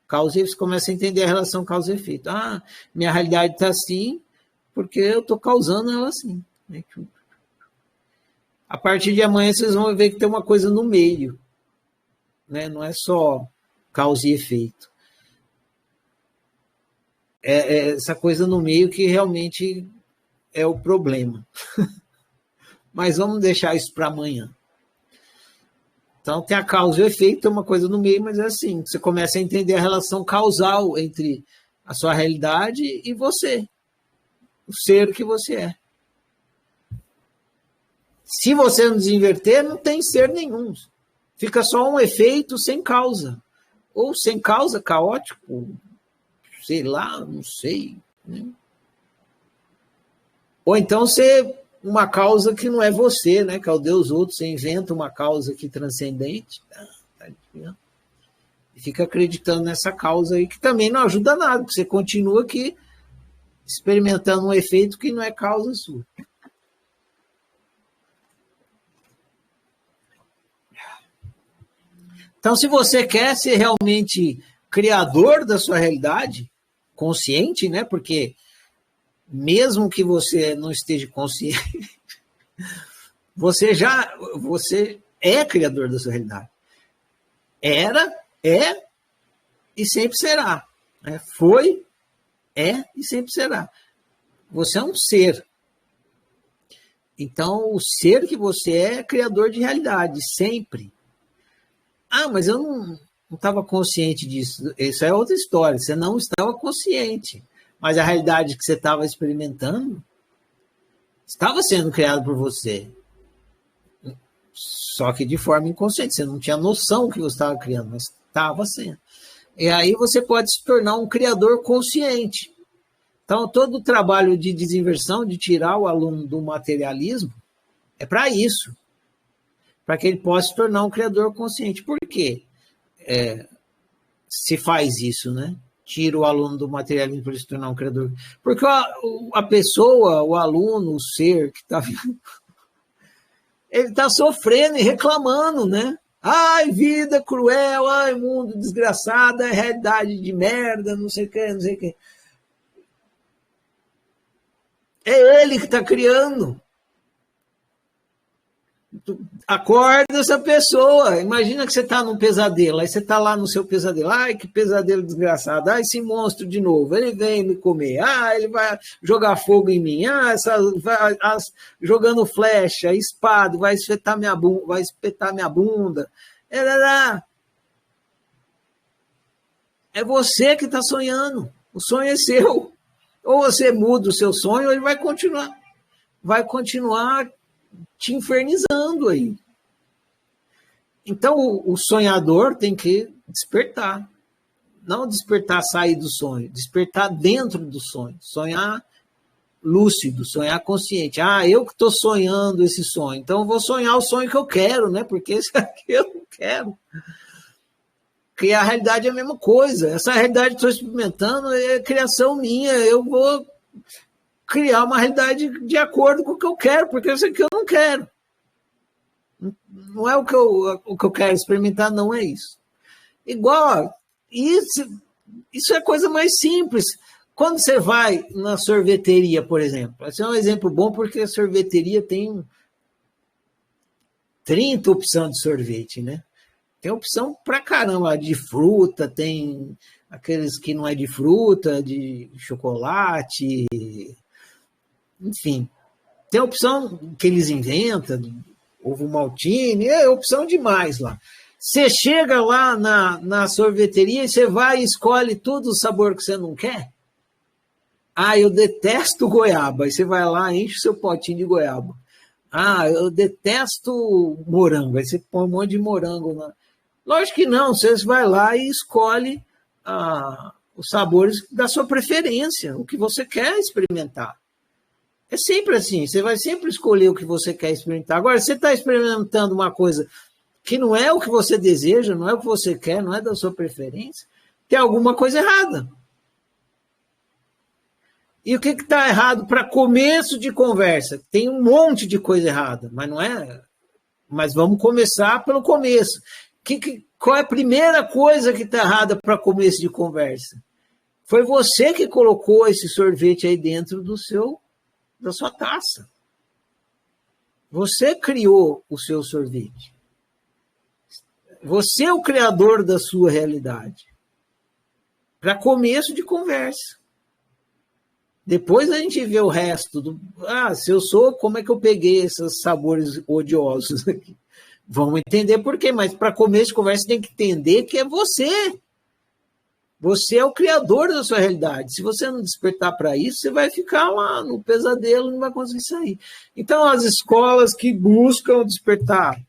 Causa e você começa a entender a relação causa e efeito. Ah, minha realidade está assim, porque eu estou causando ela assim. A partir de amanhã vocês vão ver que tem uma coisa no meio. Né? Não é só causa e efeito. É essa coisa no meio que realmente é o problema. Mas vamos deixar isso para amanhã. Então, tem a causa e o efeito, tem uma coisa no meio, mas é assim, você começa a entender a relação causal entre a sua realidade e você, o ser que você é. Se você não desinverter, não tem ser nenhum. Fica só um efeito sem causa. Ou sem causa, caótico, sei lá, não sei. Né? Ou então você... uma causa que não é você, né? Que é o Deus outro, você inventa uma causa aqui transcendente e fica acreditando nessa causa aí, que também não ajuda nada, porque você continua aqui experimentando um efeito que não é causa sua. Então, se você quer ser realmente criador da sua realidade, consciente, né? Porque mesmo que você não esteja consciente, você é criador da sua realidade. Era, é e sempre será. Foi, é e sempre será. Você é um ser. Então, o ser que você é criador de realidade, sempre. Ah, mas eu não estava consciente disso. Isso é outra história. Você não estava consciente. Mas a realidade que você estava experimentando estava sendo criada por você. Só que de forma inconsciente. Você não tinha noção que você estava criando, mas estava sendo. E aí você pode se tornar um criador consciente. Então, todo o trabalho de desinversão, de tirar o aluno do materialismo, é para isso. Para que ele possa se tornar um criador consciente. Por quê? Se faz isso, né? Tira o aluno do materialismo para ele se tornar um criador. Porque a pessoa, o aluno, o ser que está ele está sofrendo e reclamando, né? Ai, vida cruel, ai, mundo desgraçado, é realidade de merda, não sei o que, não sei o que. É ele que está criando. Acorda essa pessoa. Imagina que você está num pesadelo. Aí você está lá no seu pesadelo. Ai, que pesadelo desgraçado. Ai, esse monstro de novo. Ele vem me comer. Ah, ele vai jogar fogo em mim. Ah, jogando flecha, espada, vai espetar minha bunda. Vai espetar minha bunda. É você que está sonhando. O sonho é seu. Ou você muda o seu sonho, ou ele vai continuar te infernizando aí. Então, o sonhador tem que despertar. Não despertar, sair do sonho. Despertar dentro do sonho. Sonhar lúcido, sonhar consciente. Eu que estou sonhando esse sonho. Então, eu vou sonhar o sonho que eu quero, né? Porque esse aqui eu não quero. Porque a realidade é a mesma coisa. Essa realidade que estou experimentando é criação minha. Eu vou criar uma realidade de acordo com o que eu quero, porque isso aqui eu não quero. Não é o que eu quero experimentar, não é isso. Igual, isso é coisa mais simples. Quando você vai na sorveteria, por exemplo, esse é um exemplo bom porque a sorveteria tem 30 opções de sorvete, né? Tem opção pra caramba, de fruta, tem aqueles que não é de fruta, de chocolate, enfim. Tem opção que eles inventam, ovo maltine, é opção demais lá. Você chega lá na sorveteria e você vai e escolhe tudo o sabor que você não quer. Eu detesto goiaba. Aí você vai lá, enche o seu potinho de goiaba. Eu detesto morango. Aí você põe um monte de morango lá. Lógico que não, você vai lá e escolhe os sabores da sua preferência, o que você quer experimentar. É sempre assim, você vai sempre escolher o que você quer experimentar. Agora, se você está experimentando uma coisa que não é o que você deseja, não é o que você quer, não é da sua preferência, tem alguma coisa errada. E o que está errado para começo de conversa? Tem um monte de coisa errada, mas não é. Mas vamos começar pelo começo. Qual é a primeira coisa que está errada para começo de conversa? Foi você que colocou esse sorvete aí dentro da sua taça. Você criou o seu sorvete. Você é o criador da sua realidade. Para começo de conversa. Depois a gente vê o resto. Se eu sou, como é que eu peguei esses sabores odiosos aqui? Vamos entender por quê, mas para começo de conversa tem que entender que é você. Você é o criador da sua realidade. Se você não despertar para isso, você vai ficar lá no pesadelo e não vai conseguir sair. Então, as escolas que buscam despertar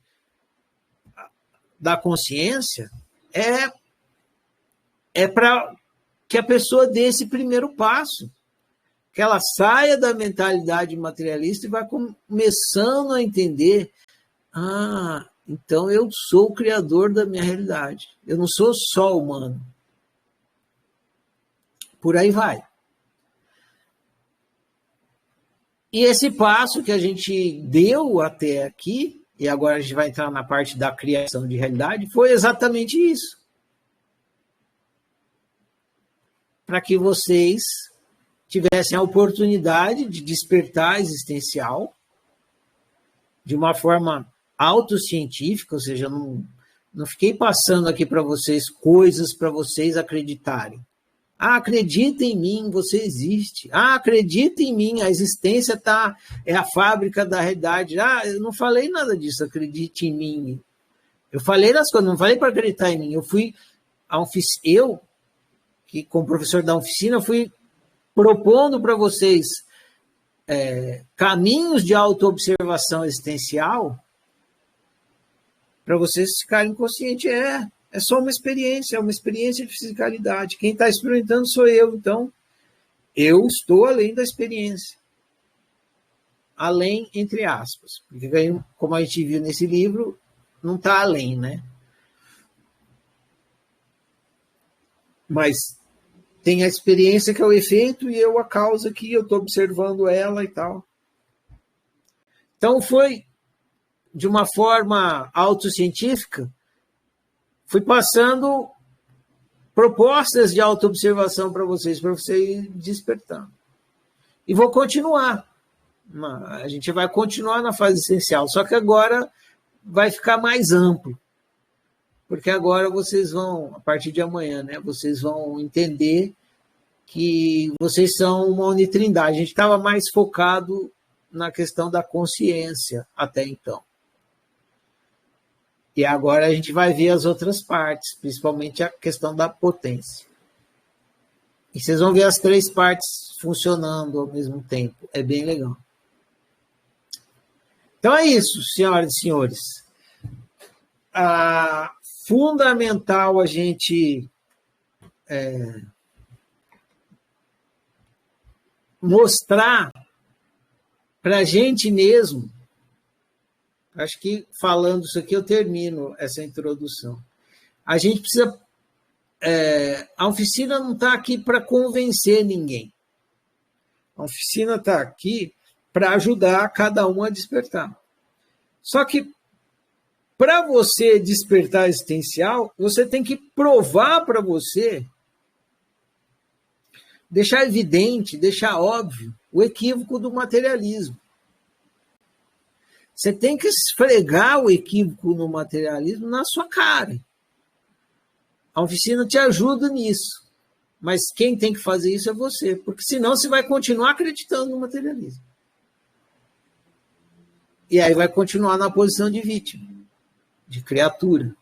da consciência é para que a pessoa dê esse primeiro passo. Que ela saia da mentalidade materialista e vai começando a entender então eu sou o criador da minha realidade. Eu não sou só humano. Por aí vai. E esse passo que a gente deu até aqui, e agora a gente vai entrar na parte da criação de realidade, foi exatamente isso. Para que vocês tivessem a oportunidade de despertar existencial de uma forma autocientífica, ou seja, não fiquei passando aqui para vocês coisas para vocês acreditarem. Acredita em mim, você existe. Acredita em mim, a existência é a fábrica da realidade. Eu não falei nada disso, acredite em mim. Eu falei das coisas, não falei para acreditar em mim. Eu fui que como professor da oficina, fui propondo para vocês caminhos de autoobservação existencial para vocês ficarem conscientes. É só uma experiência, é uma experiência de fisicalidade. Quem está experimentando sou eu, então eu estou além da experiência. Além, entre aspas. Porque, como a gente viu nesse livro, não está além, né? Mas tem a experiência que é o efeito e eu a causa que eu estou observando ela e tal. Então foi de uma forma autocientífica, fui passando propostas de autoobservação para vocês ir despertando. E vou continuar. A gente vai continuar na fase essencial, só que agora vai ficar mais amplo. Porque agora vocês vão, a partir de amanhã, né, vocês vão entender que vocês são uma unitrindade. A gente estava mais focado na questão da consciência até então. E agora a gente vai ver as outras partes, principalmente a questão da potência. E vocês vão ver as três partes funcionando ao mesmo tempo. É bem legal. Então é isso, senhoras e senhores. Fundamental a gente mostrar para a gente mesmo. Acho que falando isso aqui eu termino essa introdução. A gente precisa... a oficina não está aqui para convencer ninguém. A oficina está aqui para ajudar cada um a despertar. Só que, para você despertar existencial, você tem que provar para você, deixar evidente, deixar óbvio o equívoco do materialismo. Você tem que esfregar o equívoco no materialismo na sua cara. A oficina te ajuda nisso. Mas quem tem que fazer isso é você, porque senão você vai continuar acreditando no materialismo. E aí vai continuar na posição de vítima, de criatura.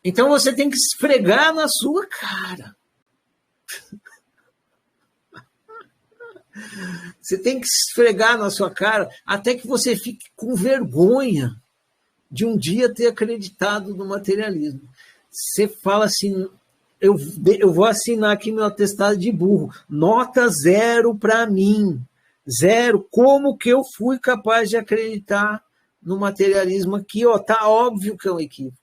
Então você tem que esfregar na sua cara. Você tem que esfregar na sua cara até que você fique com vergonha de um dia ter acreditado no materialismo. Você fala assim, eu vou assinar aqui meu atestado de burro, nota 0 para mim, 0, como que eu fui capaz de acreditar no materialismo aqui? Tá óbvio que é um equívoco.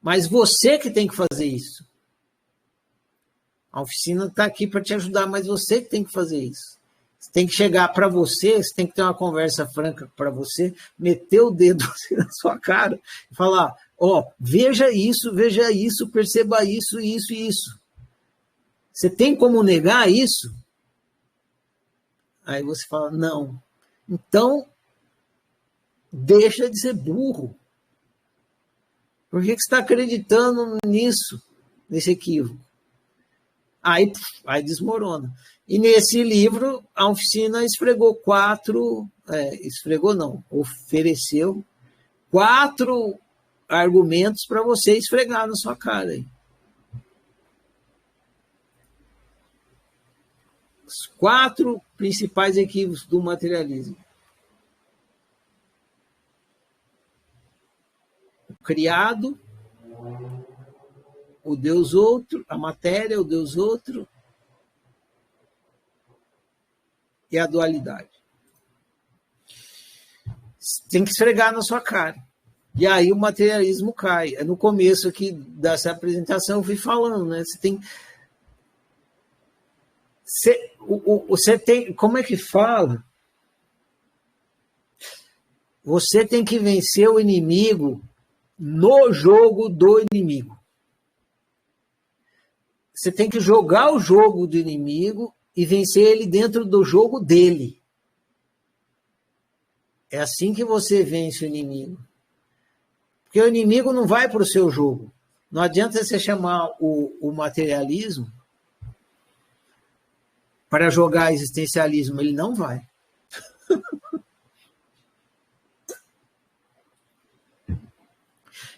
Mas você que tem que fazer isso. A oficina está aqui para te ajudar, mas você que tem que fazer isso. Você tem que chegar para você tem que ter uma conversa franca para você, meter o dedo assim na sua cara e falar, veja isso, perceba isso, isso e isso. Você tem como negar isso? Aí você fala, não. Então, deixa de ser burro. Por que você está acreditando nisso, nesse equívoco? Aí desmorona. E nesse livro, a oficina ofereceu 4 argumentos para você esfregar na sua cara. Aí. Os 4 principais equívocos do materialismo. O criado, o Deus outro, a matéria, o Deus outro e a dualidade. Tem que esfregar na sua cara. E aí o materialismo cai. No começo aqui dessa apresentação eu fui falando, né? Você tem, como é que fala? Você tem que vencer o inimigo no jogo do inimigo. Você tem que jogar o jogo do inimigo e vencer ele dentro do jogo dele. É assim que você vence o inimigo. Porque o inimigo não vai para o seu jogo. Não adianta você chamar o materialismo para jogar existencialismo. Ele não vai.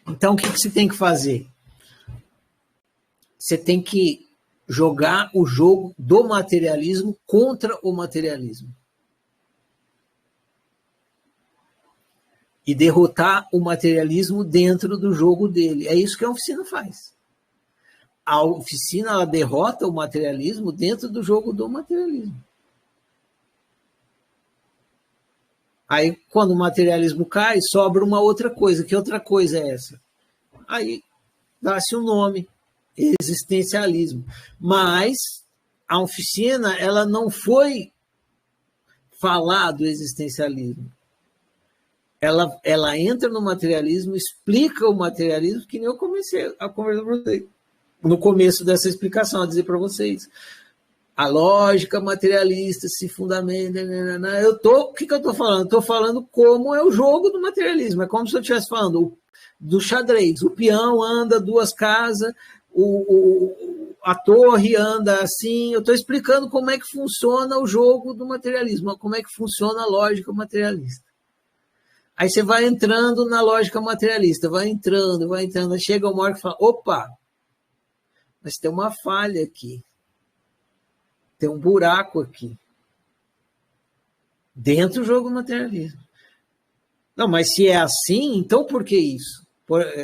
Então, o que você tem que fazer? Você tem que jogar o jogo do materialismo contra o materialismo. E derrotar o materialismo dentro do jogo dele. É isso que a oficina faz. A oficina ela derrota o materialismo dentro do jogo do materialismo. Aí, quando o materialismo cai, sobra uma outra coisa. Que outra coisa é essa? Aí, dá-se um nome, existencialismo. Mas a oficina ela não foi falar do existencialismo. Ela entra no materialismo, explica o materialismo, que nem eu comecei a conversar com vocês. No começo dessa explicação, a dizer para vocês. A lógica materialista se fundamenta. O que eu estou falando? Estou falando como é o jogo do materialismo. É como se eu estivesse falando do xadrez. O peão anda 2 casas, a torre anda assim. Eu estou explicando como é que funciona o jogo do materialismo, como é que funciona a lógica materialista. Aí você vai entrando na lógica materialista, vai entrando, chega uma hora que fala, opa, mas tem uma falha aqui, tem um buraco aqui, dentro do jogo materialismo. Não, mas se é assim, então por que isso?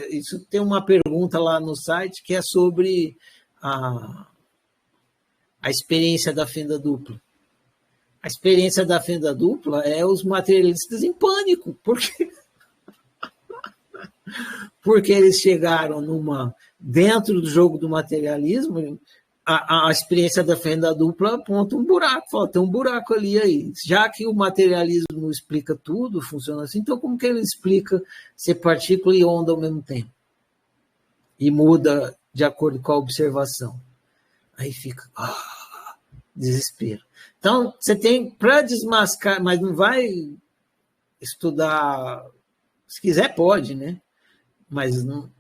Isso tem uma pergunta lá no site que é sobre a experiência da fenda dupla. A experiência da fenda dupla é os materialistas em pânico, porque eles chegaram dentro do jogo do materialismo, a experiência da fenda dupla aponta um buraco, fala, tem um buraco ali aí. Já que o materialismo explica tudo, funciona assim, então como que ele explica ser partícula e onda ao mesmo tempo? E muda de acordo com a observação. Aí fica desespero. Então, você tem para desmascarar, mas não vai estudar, se quiser pode, né? Mas não.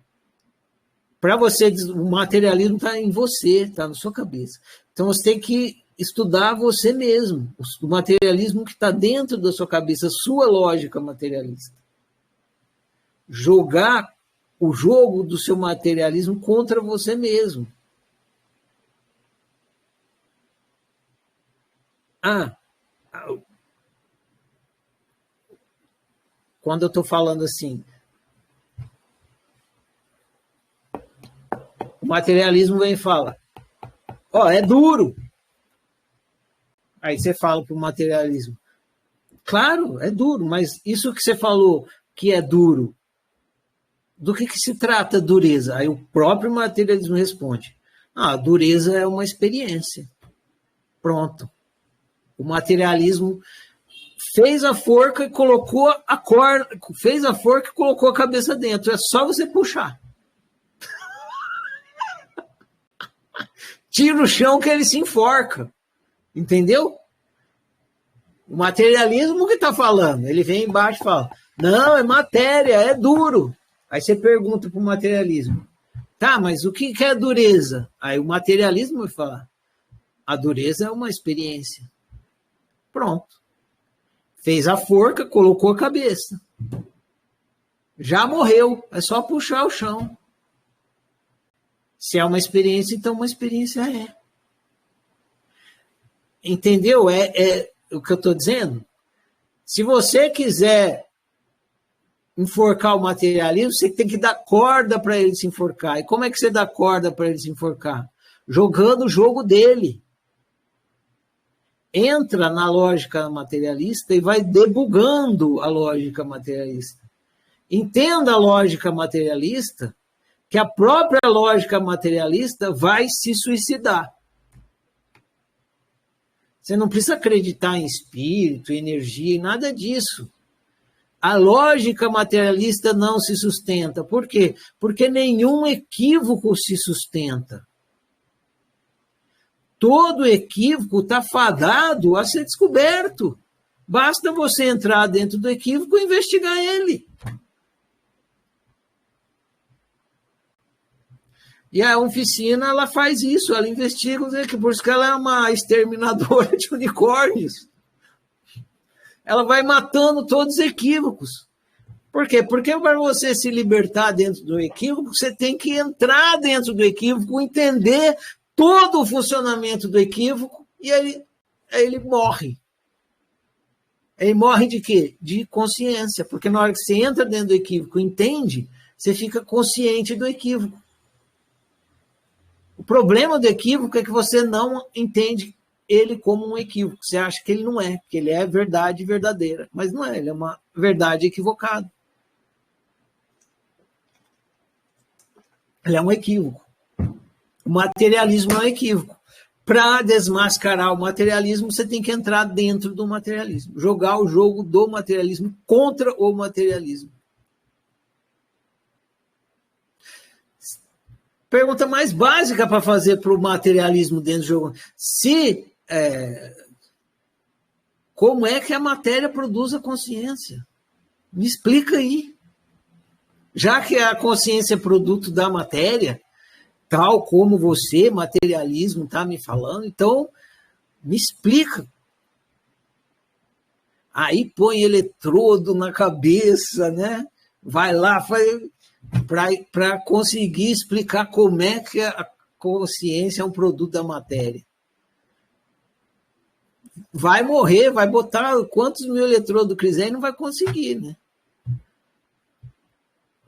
Para você, o materialismo está em você, está na sua cabeça. Então, você tem que estudar você mesmo, o materialismo que está dentro da sua cabeça, sua lógica materialista. Jogar o jogo do seu materialismo contra você mesmo. Quando eu estou falando assim, o materialismo vem e fala, é duro. Aí você fala para o materialismo, claro, é duro, mas isso que você falou que é duro, do que se trata a dureza? Aí o próprio materialismo responde, a dureza é uma experiência. Pronto. O materialismo fez a forca e colocou a corda, fez a forca e colocou a cabeça dentro. É só você puxar. Tira o chão que ele se enforca. Entendeu? O materialismo que está falando. Ele vem embaixo e fala, não, é matéria, é duro. Aí você pergunta para o materialismo, tá, mas o que é dureza? Aí o materialismo vai falar, a dureza é uma experiência. Pronto. Fez a forca, colocou a cabeça. Já morreu, é só puxar o chão. Se é uma experiência, então uma experiência é. Entendeu? É o que eu estou dizendo? Se você quiser enforcar o materialismo, você tem que dar corda para ele se enforcar. E como é que você dá corda para ele se enforcar? Jogando o jogo dele. Entra na lógica materialista e vai debugando a lógica materialista. Entenda a lógica materialista, que a própria lógica materialista vai se suicidar. Você não precisa acreditar em espírito, energia, nada disso. A lógica materialista não se sustenta. Por quê? Porque nenhum equívoco se sustenta. Todo equívoco está fadado a ser descoberto. Basta você entrar dentro do equívoco e investigar ele. E a oficina, ela faz isso, ela investiga os equívocos, por isso que ela é uma exterminadora de unicórnios. Ela vai matando todos os equívocos. Por quê? Porque para você se libertar dentro do equívoco, você tem que entrar dentro do equívoco, entender todo o funcionamento do equívoco, e aí ele morre. Ele morre de quê? De consciência, porque na hora que você entra dentro do equívoco, entende, você fica consciente do equívoco. O problema do equívoco é que você não entende ele como um equívoco. Você acha que ele não é, que ele é verdade verdadeira. Mas não é, ele é uma verdade equivocada. Ele é um equívoco. O materialismo é um equívoco. Para desmascarar o materialismo, você tem que entrar dentro do materialismo. Jogar o jogo do materialismo contra o materialismo. Pergunta mais básica para fazer para o materialismo dentro do jogo. Como é que a matéria produz a consciência? Me explica aí. Já que a consciência é produto da matéria, tal como você, materialismo, está me falando, então me explica. Aí põe eletrodo na cabeça, né? Vai lá para conseguir explicar como é que a consciência é um produto da matéria. Vai morrer, vai botar quantos mil eletrodos quiser e não vai conseguir, né?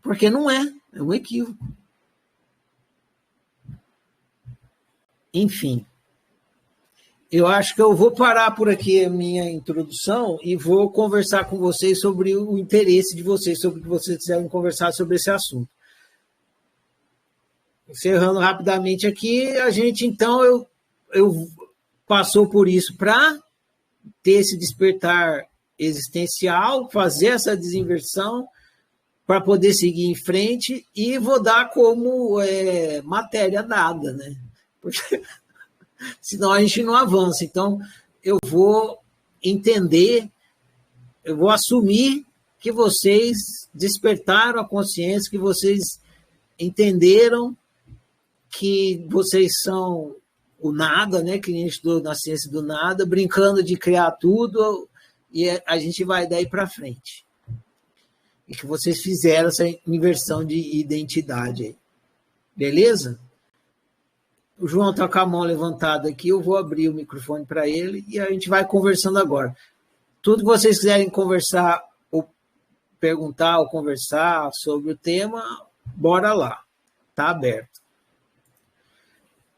Porque não é um equívoco. Enfim, eu acho que eu vou parar por aqui a minha introdução e vou conversar com vocês sobre o interesse de vocês, sobre o que vocês quiserem conversar sobre esse assunto. Encerrando rapidamente aqui, a gente, então, eu passou por isso para ter esse despertar existencial, fazer essa desinversão, para poder seguir em frente, e vou dar como matéria dada, né? Porque senão a gente não avança. Então, eu vou entender, eu vou assumir que vocês despertaram a consciência, que vocês entenderam que vocês são o nada, né? Que a gente estudou na ciência do nada, brincando de criar tudo, e a gente vai daí para frente. E que vocês fizeram essa inversão de identidade aí. Beleza? O João está com a mão levantada aqui, eu vou abrir o microfone para ele e a gente vai conversando agora. Tudo que vocês quiserem conversar, ou perguntar, ou conversar sobre o tema, bora lá. Está aberto.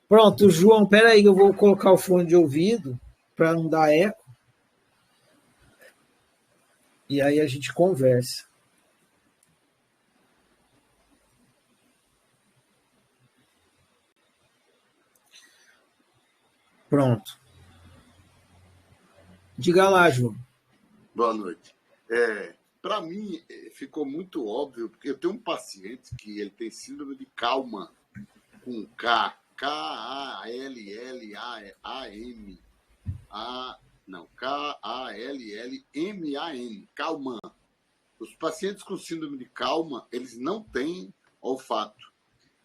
Pronto, João, peraí, eu vou colocar o fone de ouvido para não dar eco. E aí a gente conversa. Pronto. Diga lá, João. Boa noite. Para mim, ficou muito óbvio, porque eu tenho um paciente que ele tem síndrome de Kalman, com K, K-A-L-L-A-M, K-A-L-L-M-A-N, Kalman. Os pacientes com síndrome de Kalman, eles não têm olfato,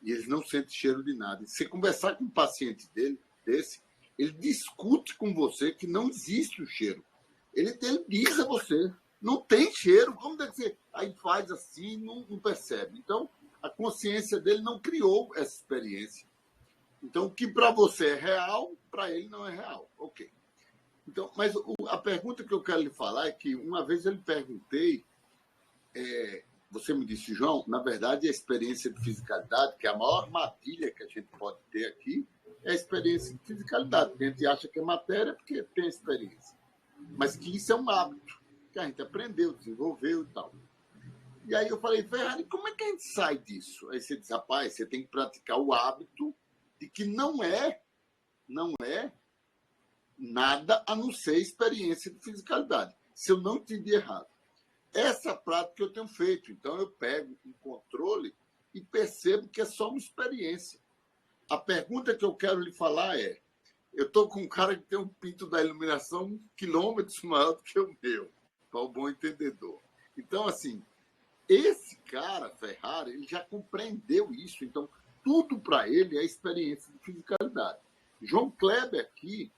e eles não sentem cheiro de nada. E se você conversar com um paciente desse, ele discute com você que não existe o cheiro. Ele diz a você, não tem cheiro, como deve ser? Aí faz assim, não percebe. Então, a consciência dele não criou essa experiência. Então, o que para você é real, para ele não é real. Ok. Então, mas a pergunta que eu quero lhe falar é que uma vez eu lhe perguntei, você me disse, João, na verdade, a experiência de fisicalidade, que é a maior armadilha que a gente pode ter aqui, é a experiência de fisicalidade. A gente acha que é matéria porque tem experiência. Mas que isso é um hábito que a gente aprendeu, desenvolveu e tal. E aí eu falei, Ferrari, como é que a gente sai disso? Aí você diz, rapaz, você tem que praticar o hábito de que não é nada a não ser experiência de fisicalidade. Se eu não entendi errado. Essa prática eu tenho feito. Então eu pego um controle e percebo que é só uma experiência. A pergunta que eu quero lhe falar é, eu estou com um cara que tem um pinto da iluminação quilômetros maior do que o meu, para o bom entendedor. Então, assim, esse cara, Ferrari, ele já compreendeu isso. Então, tudo para ele é experiência de fisicalidade. João Kleber aqui,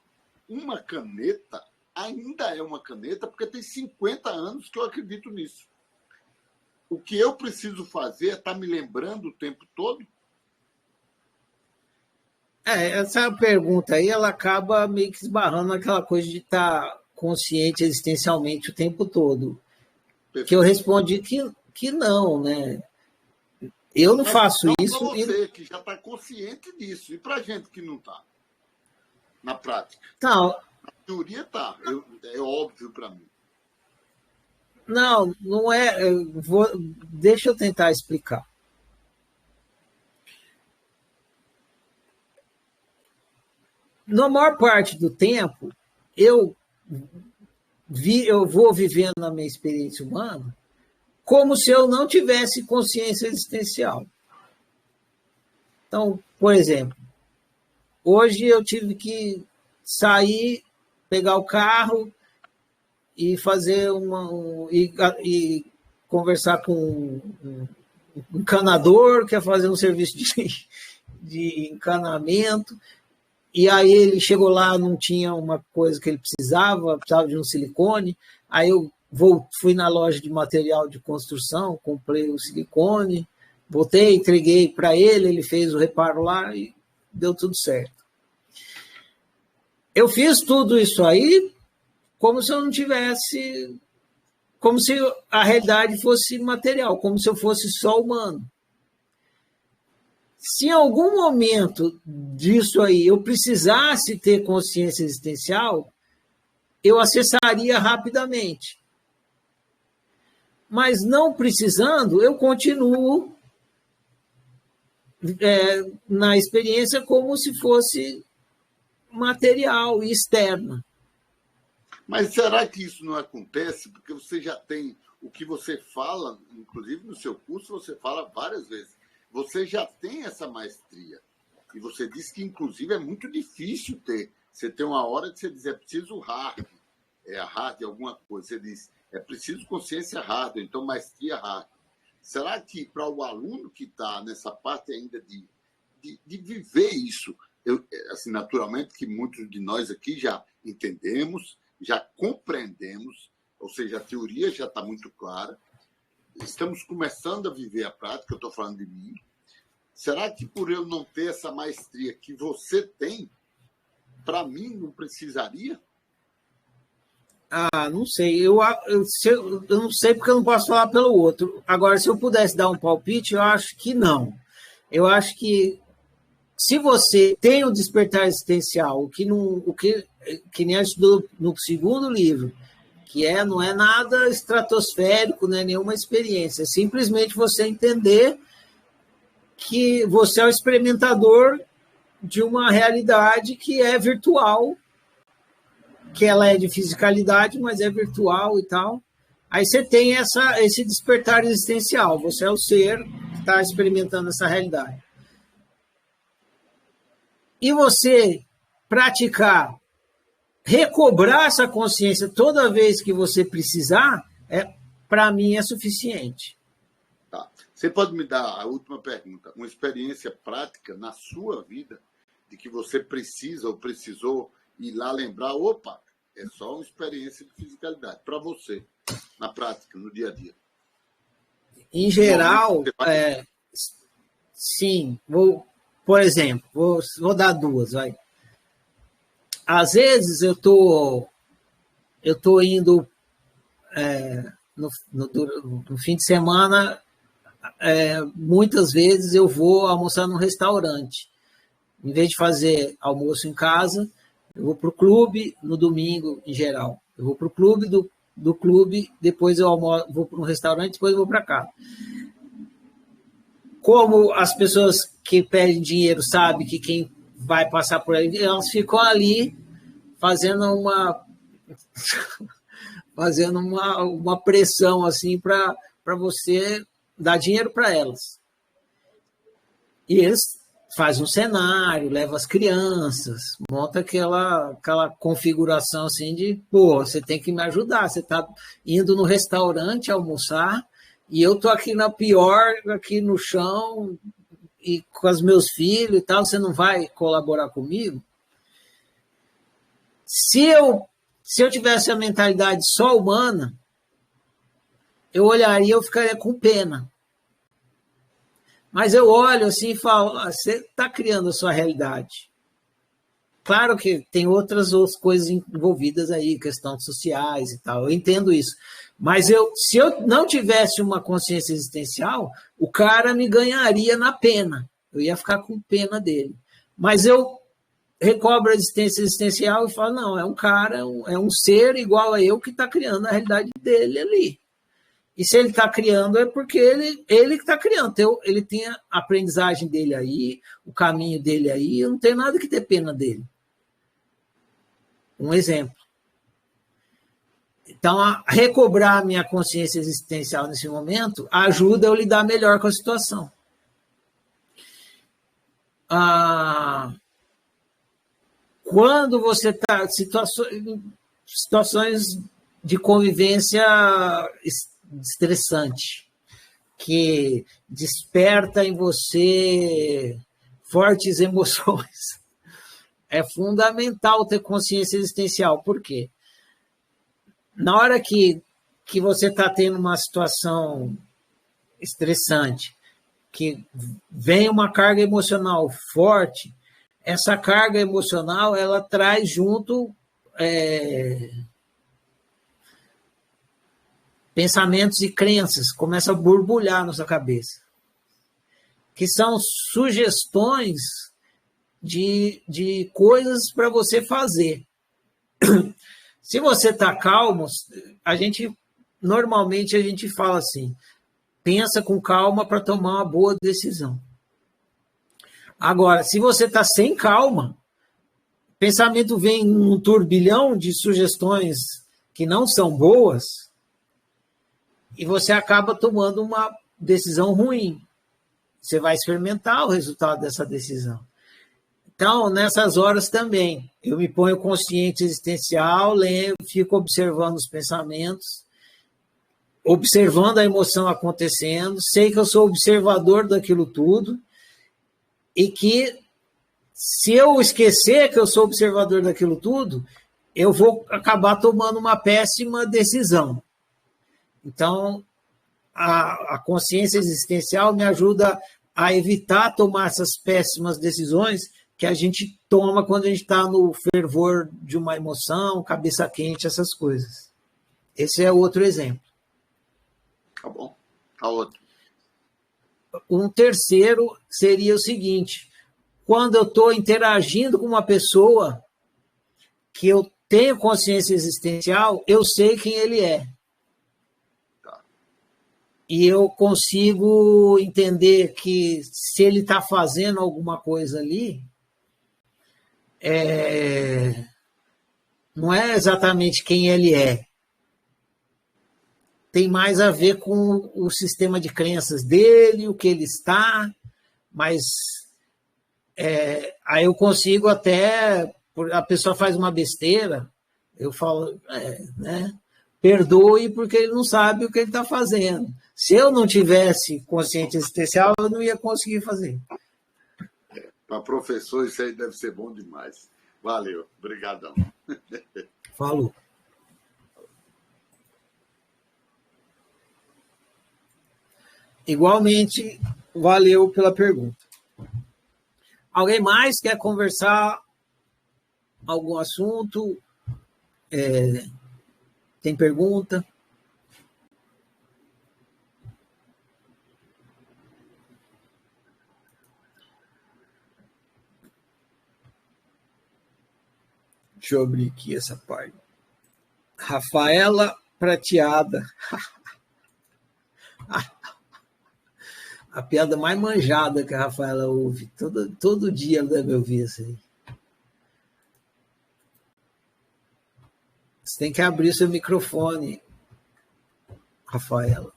uma caneta ainda é uma caneta, porque tem 50 anos que eu acredito nisso. O que eu preciso fazer é estar me lembrando o tempo todo. Essa pergunta aí, ela acaba meio que esbarrando naquela coisa de estar consciente existencialmente o tempo todo. Perfeito. Que eu respondi que não, né? Eu não faço isso. Para você que já está consciente disso, e para a gente que não está, na prática? Não. Na teoria está, é óbvio para mim. Não é. Deixa eu tentar explicar. Na maior parte do tempo, eu vou vivendo a minha experiência humana como se eu não tivesse consciência existencial. Então, por exemplo, hoje eu tive que sair, pegar o carro e fazer e conversar com um encanador, que é fazer um serviço de encanamento. E aí ele chegou lá, não tinha uma coisa que ele precisava de um silicone. Aí eu fui na loja de material de construção, comprei o silicone, voltei, entreguei para ele, ele fez o reparo lá e deu tudo certo. Eu fiz tudo isso aí como se eu não tivesse, como se a realidade fosse material, como se eu fosse só humano. Se em algum momento disso aí eu precisasse ter consciência existencial, eu acessaria rapidamente. Mas não precisando, eu continuo na experiência como se fosse material e externa. Mas será que isso não acontece? Porque você já tem o que você fala, inclusive no seu curso, você fala várias vezes. Você já tem essa maestria. E você disse que, inclusive, é muito difícil ter. Você tem uma hora que você diz, é preciso hard. É a hard alguma coisa. Você diz, é preciso consciência hard, então maestria hard. Será que para o aluno que está nessa parte ainda de viver isso, assim, naturalmente que muitos de nós aqui já entendemos, já compreendemos, ou seja, a teoria já está muito clara, estamos começando a viver a prática, eu estou falando de mim. Será que por eu não ter essa maestria que você tem, para mim não precisaria? Não sei. Eu não sei porque eu não posso falar pelo outro. Agora, se eu pudesse dar um palpite, eu acho que não. Eu acho que se você tem o despertar existencial, o que nem a gente estudou no segundo livro, que não é nada estratosférico, não é nenhuma experiência, é simplesmente você entender que você é o experimentador de uma realidade que é virtual, que ela é de fisicalidade, mas é virtual e tal. Aí você tem esse despertar existencial, você é o ser que está experimentando essa realidade. E você praticar, recobrar essa consciência toda vez que você precisar, para mim é suficiente. Tá. Você pode me dar a última pergunta, uma experiência prática na sua vida de que você precisa ou precisou ir lá lembrar, opa, é só uma experiência de fisicalidade, para você, na prática, no dia a dia? Em geral, sim. Por exemplo, vou dar duas. Vai. Às vezes eu tô indo no fim de semana, muitas vezes eu vou almoçar num restaurante. Em vez de fazer almoço em casa, eu vou para o clube no domingo, em geral. Eu vou para o clube, do clube, depois eu vou para um restaurante, depois eu vou para casa. Como as pessoas que pedem dinheiro sabem que quem vai passar por aí, elas ficam ali fazendo uma pressão assim para você dar dinheiro para elas. E eles fazem um cenário, levam as crianças, monta aquela configuração assim de, você tem que me ajudar, você está indo no restaurante almoçar e eu estou aqui na pior, aqui no chão, e com os meus filhos e tal, você não vai colaborar comigo? Se eu tivesse a mentalidade só humana, eu olharia, eu ficaria com pena. Mas eu olho assim e falo, você está criando a sua realidade. Claro que tem outras coisas envolvidas aí, questões sociais e tal, eu entendo isso. Mas se eu não tivesse uma consciência existencial, o cara me ganharia na pena. Eu ia ficar com pena dele. Mas eu recobro a existência existencial e falo, não, é um cara, é um ser igual a eu que está criando a realidade dele ali. E se ele está criando, é porque ele que está criando. Então, ele tem a aprendizagem dele aí, o caminho dele aí, eu não tenho nada que ter pena dele. Um exemplo. Então, recobrar a minha consciência existencial nesse momento ajuda eu a lidar melhor com a situação. Quando você está situações de convivência estressante, que desperta em você fortes emoções, é fundamental ter consciência existencial. Por quê? Na hora que você está tendo uma situação estressante, que vem uma carga emocional forte, essa carga emocional ela traz junto pensamentos e crenças, começa a borbulhar na sua cabeça, que são sugestões de coisas para você fazer. Se você está calmo, normalmente a gente fala assim, pensa com calma para tomar uma boa decisão. Agora, se você está sem calma, o pensamento vem um turbilhão de sugestões que não são boas e você acaba tomando uma decisão ruim. Você vai experimentar o resultado dessa decisão. Então, nessas horas também, eu me ponho consciente existencial, lembro, fico observando os pensamentos, observando a emoção acontecendo, sei que eu sou observador daquilo tudo e que se eu esquecer que eu sou observador daquilo tudo, eu vou acabar tomando uma péssima decisão. Então, a consciência existencial me ajuda a evitar tomar essas péssimas decisões que a gente toma quando a gente está no fervor de uma emoção, cabeça quente, essas coisas. Esse é outro exemplo. Tá bom. A outro. Um terceiro seria o seguinte, quando eu estou interagindo com uma pessoa que eu tenho consciência existencial, eu sei quem ele é. Tá. E eu consigo entender que se ele está fazendo alguma coisa ali, não é exatamente quem ele é. Tem mais a ver com o sistema de crenças dele, o que ele está, mas aí eu consigo até, a pessoa faz uma besteira, eu falo, né? Perdoe porque ele não sabe o que ele está fazendo. Se eu não tivesse consciência existencial, eu não ia conseguir fazer. Para professor, isso aí deve ser bom demais. Valeu, obrigadão. Falou. Igualmente, valeu pela pergunta. Alguém mais quer conversar algum assunto? Tem pergunta? Deixa eu abrir aqui essa parte. Rafaela Prateada. A piada mais manjada que a Rafaela ouve. Todo dia ela deve ouvir isso aí. Você tem que abrir seu microfone, Rafaela.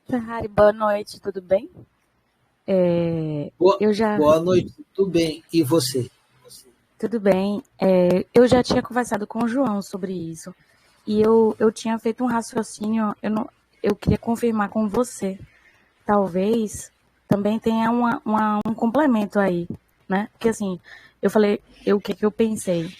Ferrari, boa noite, tudo bem? Boa noite, tudo bem. E você? Tudo bem. Eu já tinha conversado com o João sobre isso. E eu tinha feito um raciocínio, eu queria confirmar com você. Talvez também tenha um complemento aí, né? Porque assim, eu falei, o que eu pensei?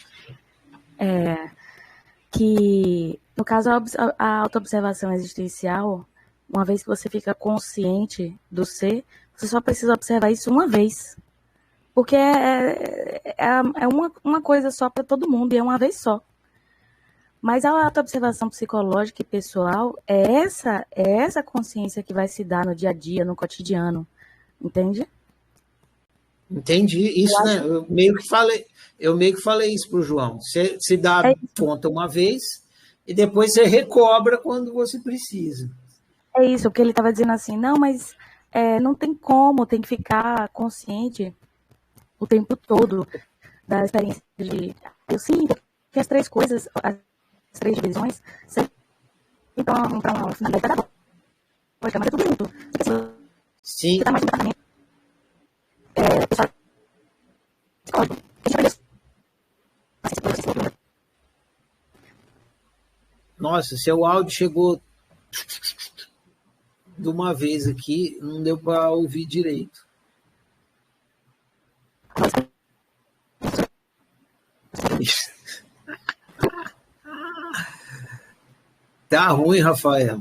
Que, no caso, a autoobservação existencial, uma vez que você fica consciente do ser, você só precisa observar isso uma vez. Porque é uma coisa só para todo mundo, e é uma vez só. Mas a autoobservação psicológica e pessoal é essa consciência que vai se dar no dia a dia, no cotidiano. Entende? Entendi. Isso, né? Eu meio que falei isso para o João. Você se dá conta uma vez e depois você recobra quando você precisa. É isso, porque ele estava dizendo assim, não, mas não tem como, tem que ficar consciente o tempo todo da experiência de... Eu sinto que as três coisas, as três divisões, então para uma finalidade pedagógica, mas é tudo junto. Sim. Você tá mais no tratamento. Psicólogo. Nossa, seu áudio chegou de uma vez aqui, não deu para ouvir direito. Tá ruim, Rafael.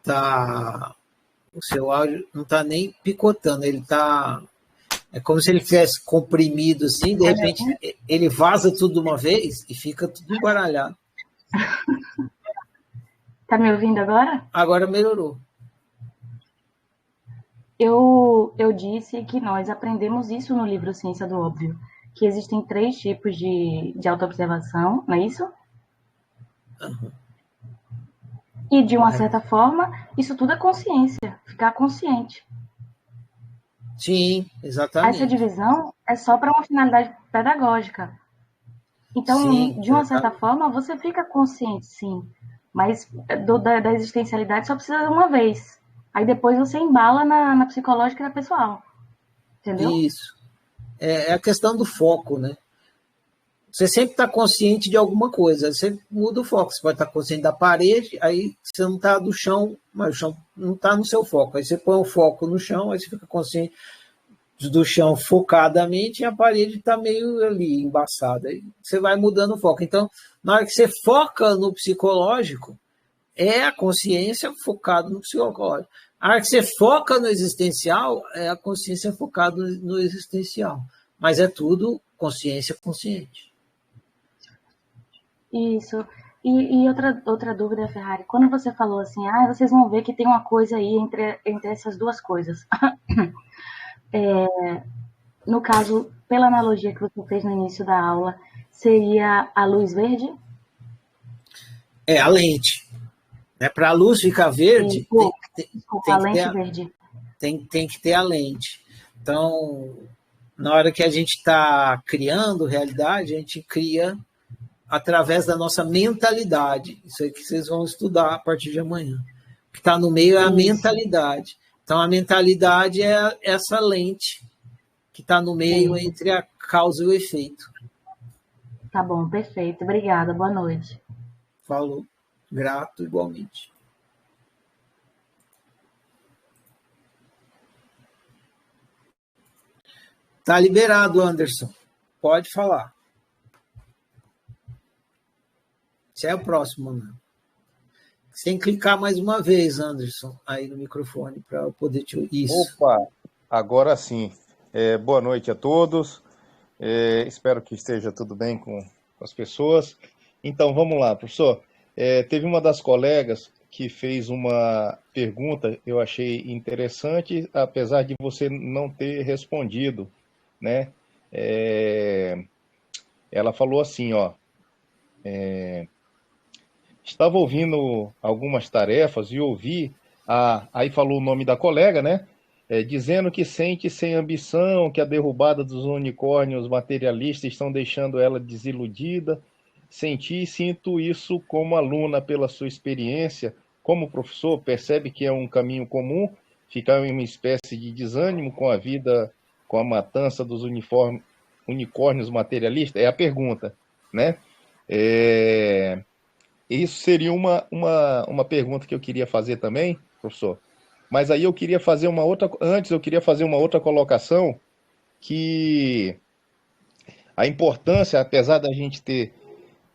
Tá... O seu áudio não tá nem picotando, ele tá... É como se ele tivesse comprimido assim, de repente ele vaza tudo de uma vez e fica tudo embaralhado. Tá me ouvindo agora? Agora melhorou. Eu disse que nós aprendemos isso no livro Ciência do Óbvio, que existem 3 tipos de autoobservação, não é isso? Uhum. E, de uma certa forma, isso tudo é consciência, ficar consciente. Sim, exatamente. Essa divisão é só para uma finalidade pedagógica. Então, Sim, de uma certa forma, você fica consciente, sim. Mas da existencialidade só precisa de uma vez. Aí depois você embala na psicológica e na pessoal. Entendeu? Isso. É a questão do foco, né? Você sempre está consciente de alguma coisa, você muda o foco. Você pode estar consciente da parede, aí você não está do chão, mas o chão não está no seu foco. Aí você põe o foco no chão, aí você fica consciente do chão focadamente e a parede está meio ali, embaçada. Aí você vai mudando o foco. Então, na hora que você foca no psicológico, é a consciência focada no psicológico. A hora que você foca no existencial, é a consciência focada no existencial. Mas é tudo consciência consciente. Isso. E outra dúvida, Ferrari, quando você falou assim, vocês vão ver que tem uma coisa aí entre essas duas coisas. No caso, pela analogia que você fez no início da aula, seria a luz verde? É, a lente. Para a luz ficar verde, tem que ter a lente. Então, na hora que a gente está criando realidade, a gente cria através da nossa mentalidade. Isso aí que vocês vão estudar a partir de amanhã. O que está no meio é a mentalidade. Então, a mentalidade é essa lente que está no meio entre a causa e o efeito. Tá bom, perfeito. Obrigada, boa noite. Falou. Grato igualmente. Tá liberado, Anderson. Pode falar. Você é o próximo, né? Você tem que clicar mais uma vez, Anderson, aí no microfone para eu poder te ouvir. Isso. Opa, agora sim. Boa noite a todos. Espero que esteja tudo bem com as pessoas. Então, vamos lá, professor. Teve uma das colegas que fez uma pergunta, eu achei interessante, apesar de você não ter respondido, né? Ela falou assim, ó, estava ouvindo algumas tarefas e ouvi, aí falou o nome da colega, né? Dizendo que sente sem ambição, que a derrubada dos unicórnios materialistas estão deixando ela desiludida. Senti e sinto isso como aluna pela sua experiência. Como professor, percebe que é um caminho comum ficar em uma espécie de desânimo com a vida, com a matança dos unicórnios materialistas? É a pergunta, né? Isso seria uma pergunta que eu queria fazer também, professor. Mas aí eu queria fazer antes eu queria fazer uma outra colocação, que a importância, apesar da gente ter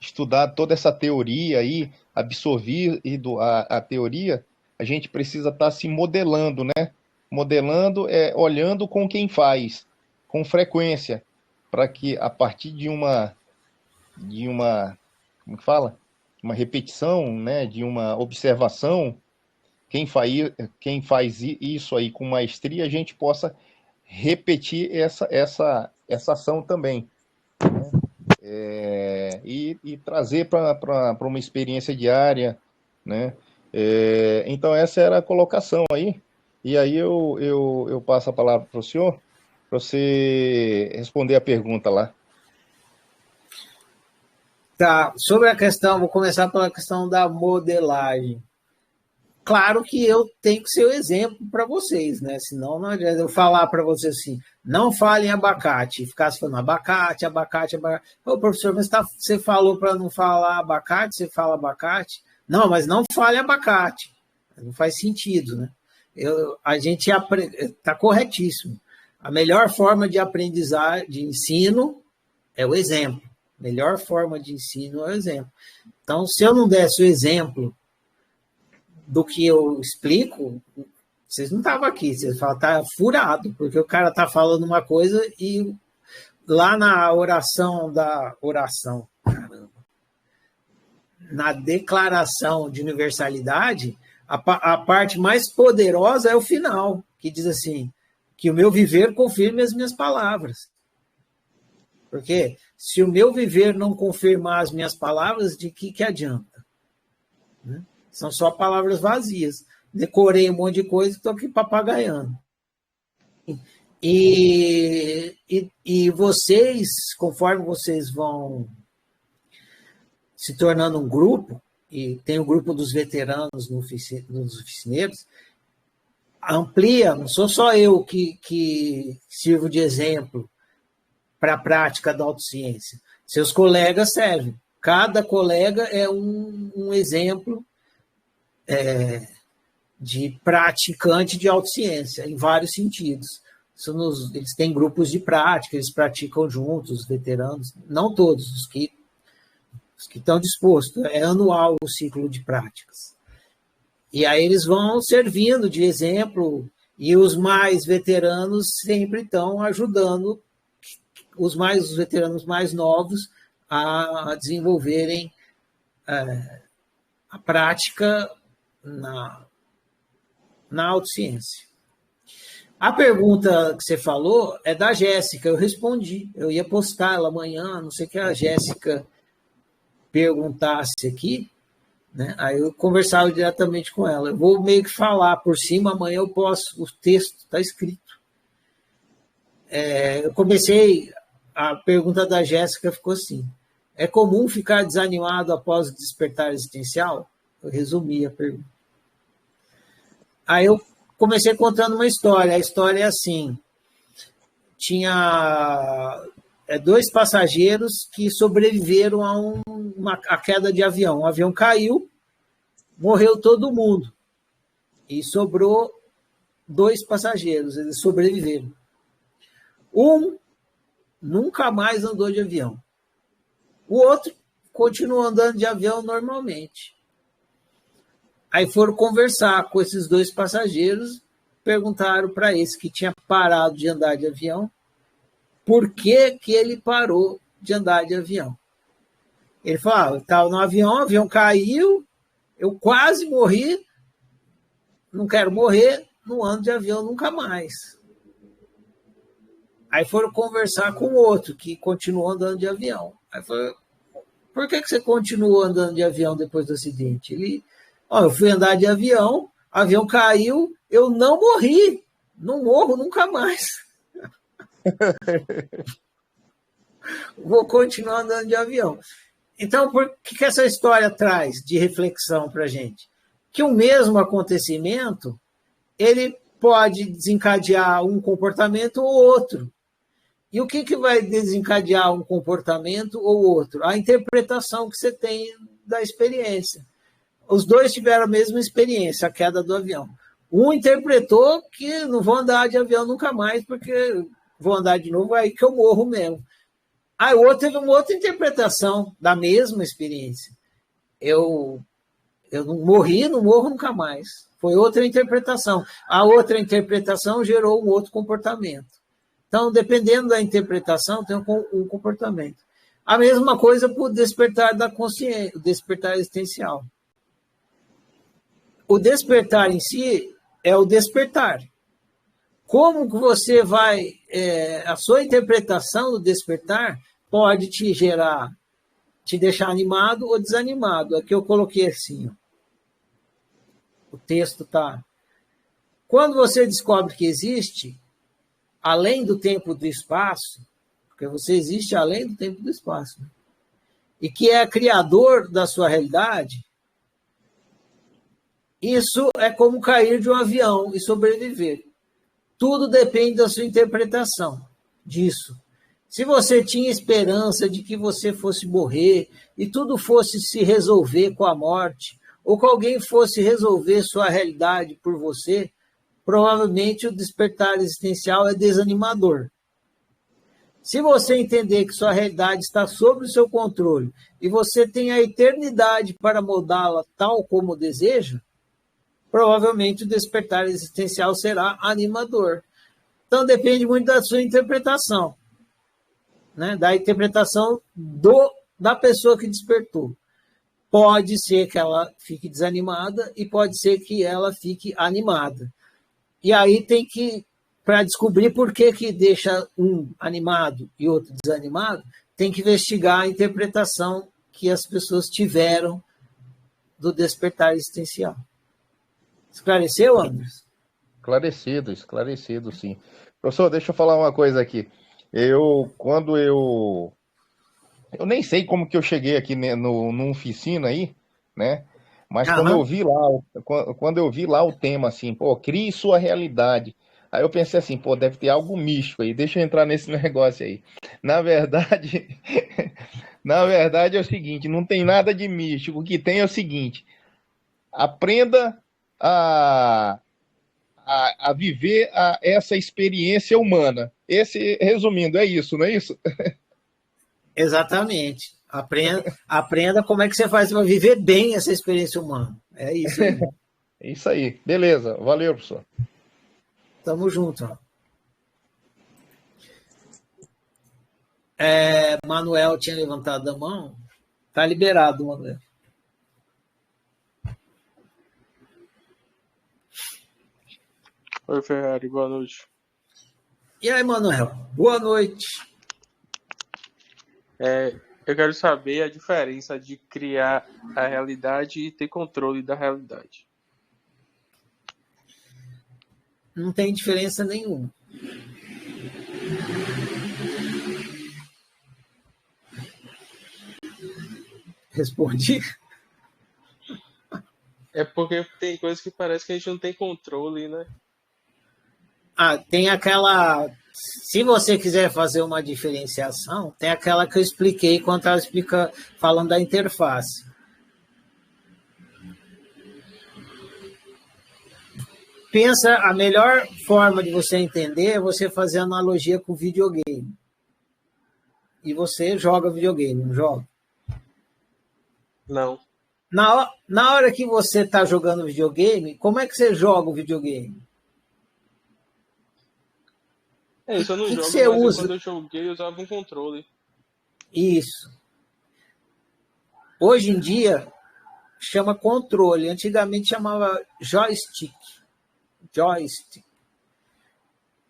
estudado toda essa teoria aí, absorvido a teoria, a gente precisa estar se modelando, né? Modelando olhando com quem faz, com frequência, para que a partir de uma, como que fala? Uma repetição, né? De uma observação, quem faz isso aí com maestria, a gente possa repetir essa ação também, né? E trazer para uma experiência diária, né? Então, essa era a colocação aí. E aí eu passo a palavra para o senhor, para você responder a pergunta lá. Tá, sobre a questão, vou começar pela questão da modelagem. Claro que eu tenho que ser o exemplo para vocês, né? Senão não adianta eu falar para vocês assim, não falem abacate, e ficasse falando abacate, abacate, abacate. Ô, professor, mas você falou para não falar abacate, você fala abacate? Não, mas não fale abacate. Não faz sentido, né? A gente está corretíssimo. A melhor forma de aprendizagem, de ensino, é o exemplo. A melhor forma de ensino é o exemplo. Então, se eu não desse o exemplo do que eu explico, vocês não estavam aqui. Vocês falam, tá furado, porque o cara está falando uma coisa e lá na caramba, na declaração de universalidade, a parte mais poderosa é o final, que diz assim, que o meu viver confirme as minhas palavras. Porque se o meu viver não confirmar as minhas palavras, de que adianta? Né? São só palavras vazias. Decorei um monte de coisa e estou aqui papagaiando. E vocês, conforme vocês vão se tornando um grupo, e tem o grupo dos veteranos nos oficineiros, amplia, não sou só eu que sirvo de exemplo para a prática da autociência. Seus colegas servem. Cada colega é um exemplo de praticante de autociência, em vários sentidos. Eles têm grupos de prática, eles praticam juntos, os veteranos, não todos, os que estão dispostos. É anual o ciclo de práticas. E aí eles vão servindo de exemplo, e os mais veteranos sempre estão ajudando os veteranos mais novos a desenvolverem a prática na autociência. A pergunta que você falou é da Jéssica, eu respondi, eu ia postar ela amanhã, não sei o que a Jéssica perguntasse aqui, né? Aí eu conversava diretamente com ela. Eu vou meio que falar por cima, amanhã eu posso, o texto está escrito. Eu comecei, a pergunta da Jéssica ficou assim, é comum ficar desanimado após o despertar existencial? Eu resumi a pergunta. Aí eu comecei contando uma história. A história é assim, tinha 2 passageiros que sobreviveram a queda de avião. O avião caiu, morreu todo mundo. E sobrou 2 passageiros, eles sobreviveram. Um nunca mais andou de avião. O outro continuou andando de avião normalmente. Aí foram conversar com esses 2 passageiros, perguntaram para esse que tinha parado de andar de avião, por que ele parou de andar de avião. Ele falou, eu estava no avião, o avião caiu, eu quase morri, não quero morrer, não ando de avião nunca mais. Aí foram conversar com o outro, que continuou andando de avião. Aí falou, por que você continuou andando de avião depois do acidente? Ele, eu fui andar de avião, o avião caiu, eu não morri, não morro nunca mais. Vou continuar andando de avião. Então, por que essa história traz de reflexão para a gente? Que o mesmo acontecimento, ele pode desencadear um comportamento ou outro. E o que vai desencadear um comportamento ou outro? A interpretação que você tem da experiência. Os 2 tiveram a mesma experiência, a queda do avião. Um interpretou que não vou andar de avião nunca mais, porque vou andar de novo, aí que eu morro mesmo. Aí o outro teve uma outra interpretação da mesma experiência. Eu não morri, não morro nunca mais. Foi outra interpretação. A outra interpretação gerou um outro comportamento. Então, dependendo da interpretação, tem um comportamento. A mesma coisa para o despertar da consciência, o despertar existencial. O despertar em si é o despertar. Como que você vai... a sua interpretação do despertar pode te deixar animado ou desanimado. Aqui eu coloquei assim. O texto está... Quando você descobre que existe, além do tempo e do espaço, porque você existe além do tempo e do espaço, né? E que é criador da sua realidade, isso é como cair de um avião e sobreviver. Tudo depende da sua interpretação disso. Se você tinha esperança de que você fosse morrer e tudo fosse se resolver com a morte, ou que alguém fosse resolver sua realidade por você, provavelmente o despertar existencial é desanimador. Se você entender que sua realidade está sob o seu controle e você tem a eternidade para mudá-la tal como deseja, provavelmente o despertar existencial será animador. Então depende muito da sua interpretação, né? Da interpretação da pessoa que despertou. Pode ser que ela fique desanimada e pode ser que ela fique animada. E aí tem que, para descobrir por que deixa um animado e outro desanimado, tem que investigar a interpretação que as pessoas tiveram do despertar existencial. Esclareceu, Anderson? Esclarecido, sim. Professor, deixa eu falar uma coisa aqui. Eu nem sei como que eu cheguei aqui numa oficina aí, né? Mas quando eu vi lá o tema assim, pô, crie sua realidade. Aí eu pensei assim, pô, deve ter algo místico aí, deixa eu entrar nesse negócio aí. Na verdade, é o seguinte, não tem nada de místico, o que tem é o seguinte, aprenda a viver essa experiência humana. Resumindo, é isso, não é isso? Exatamente. Aprenda como é que você faz para viver bem essa experiência humana. É isso aí. É isso aí. Beleza. Valeu, professor. Tamo junto. Manuel tinha levantado a mão. Tá liberado, Manuel. Oi, Ferrari. Boa noite. E aí, Manuel? Boa noite. Eu quero saber a diferença de criar a realidade e ter controle da realidade. Não tem diferença nenhuma. Respondi. É porque tem coisas que parece que a gente não tem controle, né? Tem aquela... Se você quiser fazer uma diferenciação, tem aquela que eu expliquei quando estava falando da interface. Pensa, a melhor forma de você entender é você fazer analogia com videogame. E você joga videogame, não joga? Não. Na hora que você está jogando videogame, como é que você joga o videogame? Isso eu não jogo, que você usa? Quando eu joguei, eu usava um controle. Isso. Hoje em dia, chama controle. Antigamente chamava joystick.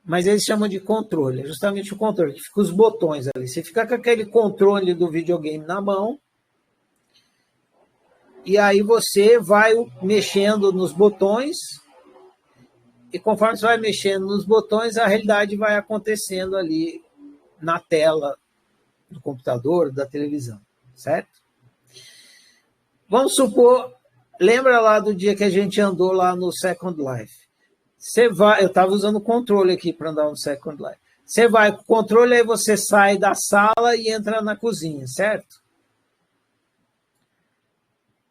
Mas eles chamam de controle. É justamente o controle, que fica os botões ali. Você fica com aquele controle do videogame na mão, e aí você vai mexendo nos botões, e conforme você vai mexendo nos botões, a realidade vai acontecendo ali na tela do computador, da televisão, certo? Vamos supor, lembra lá do dia que a gente andou lá no Second Life? Eu estava usando o controle aqui para andar no Second Life. Você vai com o controle, aí você sai da sala e entra na cozinha, certo?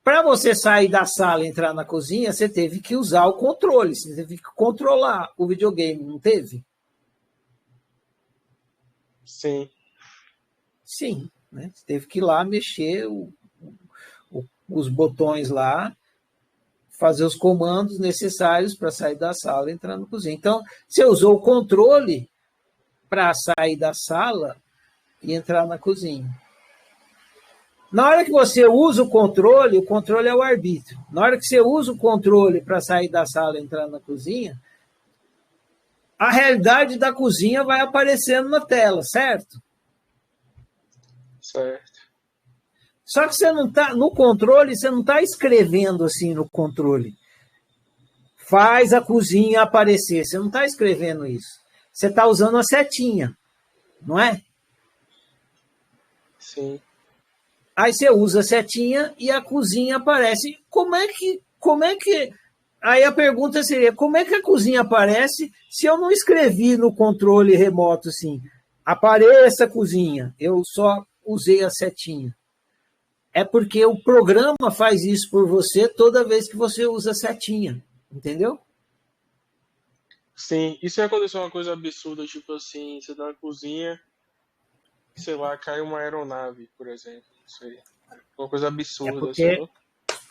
Para você sair da sala e entrar na cozinha, você teve que usar o controle, você teve que controlar o videogame, não teve? Sim. Sim, né? Você teve que ir lá mexer os botões lá, fazer os comandos necessários para sair da sala e entrar na cozinha. Então, você usou o controle para sair da sala e entrar na cozinha. Na hora que você usa o controle é o arbítrio. Na hora que você usa o controle para sair da sala e entrar na cozinha, a realidade da cozinha vai aparecendo na tela, certo? Certo. Só que você não tá no controle, você não está escrevendo assim no controle. Faz a cozinha aparecer. Você não está escrevendo isso. Você está usando a setinha, não é? Sim. Aí você usa a setinha e a cozinha aparece. Como é que... Aí a pergunta seria, como é que a cozinha aparece se eu não escrevi no controle remoto assim, apareça a cozinha, eu só usei a setinha? É porque o programa faz isso por você toda vez que você usa setinha, entendeu? Sim, e se acontecer uma coisa absurda, tipo assim, você tá na cozinha, sei lá, cai uma aeronave, por exemplo, não sei. Uma coisa É absurda, porque, sabe?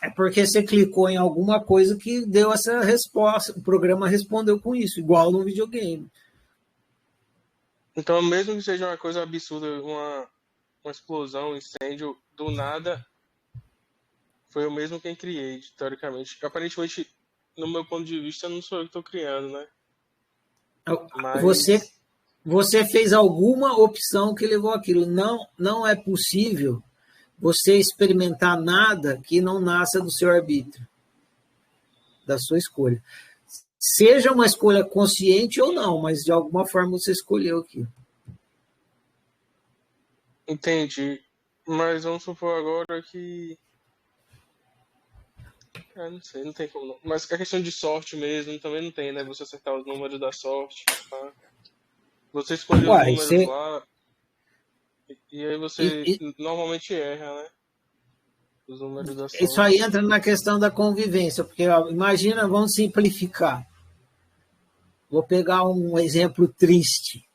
é porque você clicou em alguma coisa que deu essa resposta, o programa respondeu com isso, igual no videogame. Então, mesmo que seja uma coisa absurda, uma explosão, um incêndio, do nada, foi eu mesmo quem criei, teoricamente. Aparentemente, no meu ponto de vista, não sou eu que tô criando, né? Você, Mas, você fez alguma opção que levou aquilo. Não, não é possível você experimentar nada que não nasça do seu arbítrio, da sua escolha. Seja uma escolha consciente ou não, mas de alguma forma você escolheu aquilo. entendi. Mas vamos supor agora que. Não sei, não tem como não. Mas a questão de sorte mesmo também não tem, né? Você acertar os números da sorte, tá? Você escolhe os Uai, números lá e aí e, você e, normalmente erra, né? Os números da isso aí sorte. entra na questão da convivência, porque ó, imagina, vamos simplificar. Vou pegar um exemplo triste.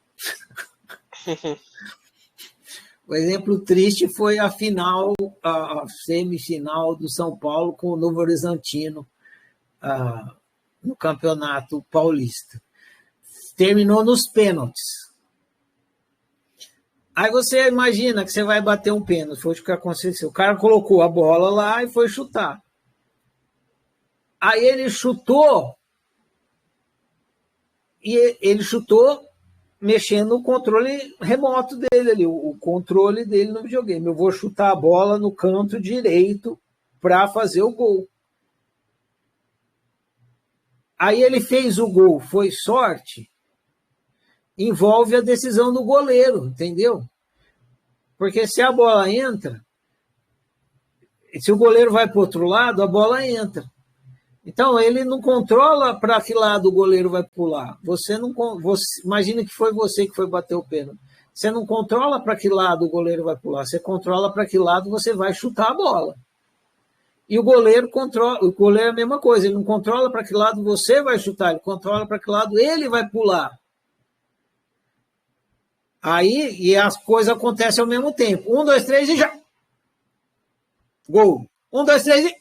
O exemplo triste foi a final, a semifinal do São Paulo com o Novo Horizontino no Campeonato Paulista. Terminou nos pênaltis. Aí você imagina que você vai bater um pênalti, foi o que aconteceu. O cara colocou a bola lá e foi chutar. Aí ele chutou, e ele chutou mexendo no controle remoto dele ali, o controle dele no videogame. Eu vou chutar a bola no canto direito para fazer o gol. Aí ele fez o gol, foi sorte, envolve a decisão do goleiro, entendeu? Porque se a bola entra, se o goleiro vai para o outro lado, a bola entra. Então, ele não controla para que lado o goleiro vai pular. Você não, imagina que foi você que foi bater o pênalti. Você não controla para que lado o goleiro vai pular. Você controla para que lado você vai chutar a bola. E o goleiro controla. O goleiro é a mesma coisa. Ele não controla para que lado você vai chutar. Ele controla para que lado ele vai pular. Aí, e as coisas acontecem ao mesmo tempo. 1, 2, 3 e já. Gol. 1, 2, 3 e.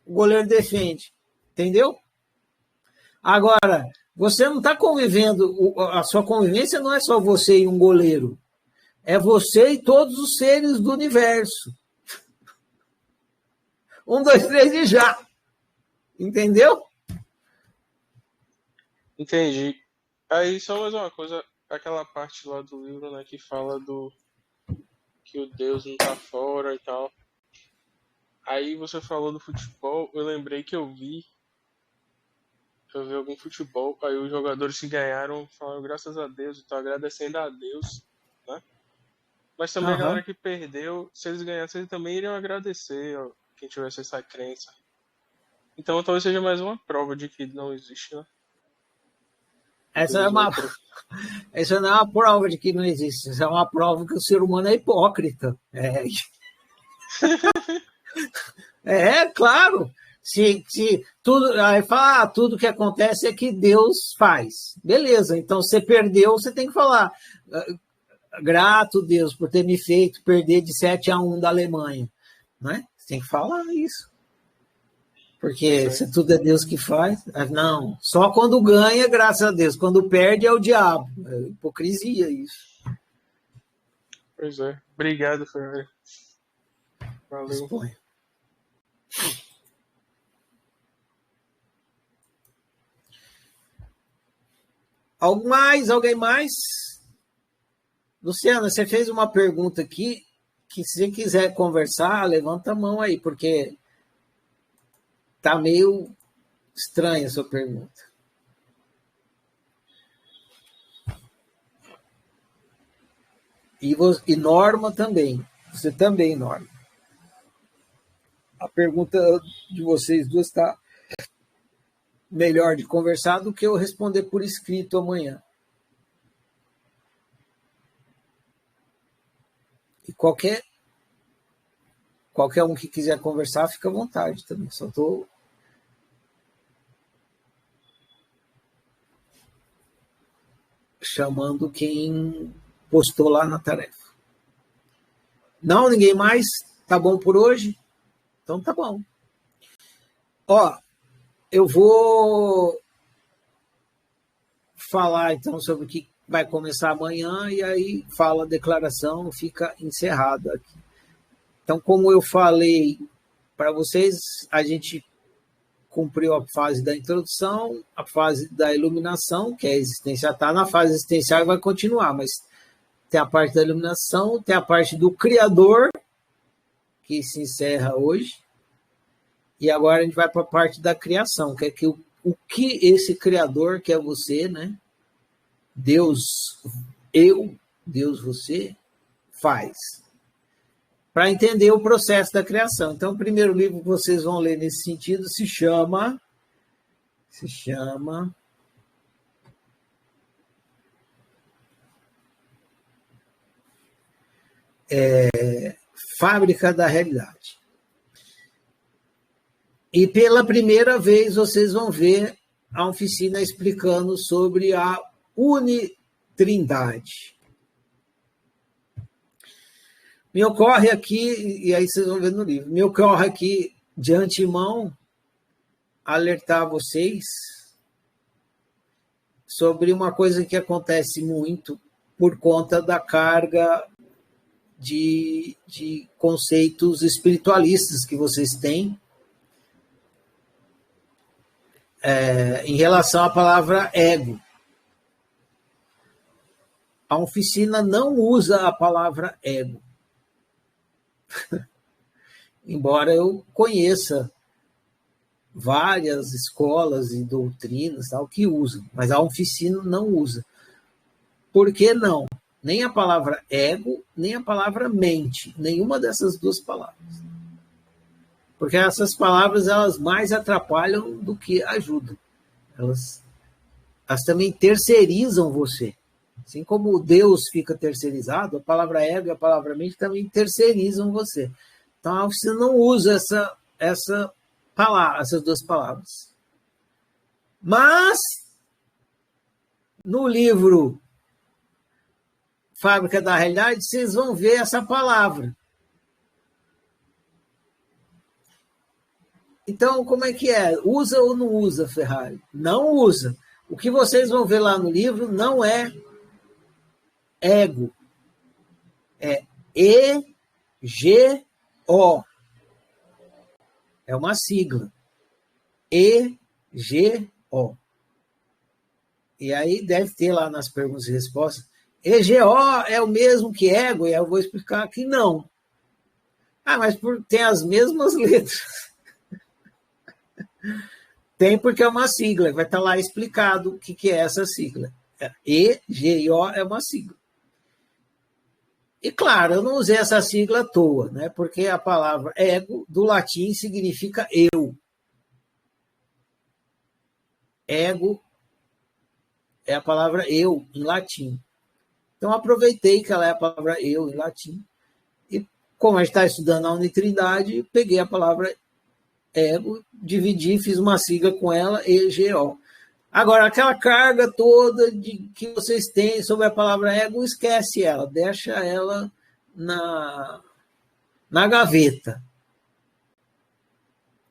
O goleiro defende. Entendeu? Agora, você não está convivendo, a sua convivência não é só você e um goleiro, é você e todos os seres do universo. 1, 2, 3 e já. Entendeu? Entendi. Aí só mais uma coisa, aquela parte lá do livro, né, que fala do que o Deus não tá fora e tal. Aí você falou do futebol, eu lembrei que eu vi algum futebol, aí os jogadores que ganharam falaram graças a Deus e tal, agradecendo a Deus, né? Mas também a galera Uhum. que perdeu, se eles ganhassem, eles também iriam agradecer, ó, quem tivesse essa crença. Então talvez seja mais uma prova de que não existe, né? Essa, Deus não pro... essa não é uma prova de que não existe, essa é uma prova que o ser humano é hipócrita. Claro. Se tudo, aí fala, tudo que acontece é que Deus faz. Beleza, então você perdeu, você tem que falar. Grato, Deus, por ter me feito perder de 7-1 da Alemanha. Né? Você tem que falar isso. Porque se tudo é Deus que faz. Não, só quando ganha, graças a Deus. Quando perde, é o diabo. É hipocrisia isso. Pois é. Obrigado, Ferrari. Valeu. Expõe. Alguém mais? Luciana, você fez uma pergunta aqui que se você quiser conversar, levanta a mão aí, porque tá meio estranha a sua pergunta. E Norma também. Você também, Norma. A pergunta de vocês duas está melhor de conversar do que eu responder por escrito amanhã. E qualquer qualquer um que quiser conversar, fica à vontade também. Só estou chamando quem postou lá na tarefa. Não, ninguém mais? Tá bom por hoje? Então tá bom. Ó, eu vou falar então sobre o que vai começar amanhã e aí fala a declaração, fica encerrada aqui. Então, como eu falei para vocês, a gente cumpriu a fase da introdução, a fase da iluminação, que é a existência, está na fase existencial e vai continuar, mas tem a parte da iluminação, tem a parte do Criador, que se encerra hoje, e agora a gente vai para a parte da criação, que é que o que esse Criador, que é você, né? Deus, eu, Deus, você, faz. Para entender o processo da criação. Então, o primeiro livro que vocês vão ler nesse sentido se chama Fábrica da Realidade. E pela primeira vez vocês vão ver a oficina explicando sobre a unitrindade. Me ocorre aqui, e aí vocês vão ver no livro, me ocorre aqui de antemão alertar vocês sobre uma coisa que acontece muito por conta da carga de conceitos espiritualistas que vocês têm em relação à palavra ego. A oficina não usa a palavra ego. Embora eu conheça várias escolas e doutrinas tal, que usam, mas a oficina não usa. Por que não? Nem a palavra ego, nem a palavra mente, nenhuma dessas duas palavras. Porque essas palavras elas mais atrapalham do que ajudam. Elas também terceirizam você. Assim como Deus fica terceirizado, a palavra ego e a palavra mente também terceirizam você. Então, a oficina não usa essas duas palavras. Mas, no livro Fábrica da Realidade, vocês vão ver essa palavra. Então, como é que é? Usa ou não usa, Ferrari? Não usa. O que vocês vão ver lá no livro não é ego. É EGO. É uma sigla. EGO. E aí deve ter lá nas perguntas e respostas. EGO é o mesmo que ego? E eu vou explicar que não. Ah, mas tem as mesmas letras. Tem porque é uma sigla. Vai estar lá explicado o que é essa sigla. EGO é uma sigla. E, claro, eu não usei essa sigla à toa, né? Porque a palavra ego, do latim, significa eu. Ego é a palavra eu, em latim. Então, aproveitei que ela é a palavra eu, em latim. E, como a gente está estudando a unitrindade, peguei a palavra ego, dividi, fiz uma sigla com ela, EGO. Agora, aquela carga toda que vocês têm sobre a palavra ego, esquece ela, deixa ela na gaveta.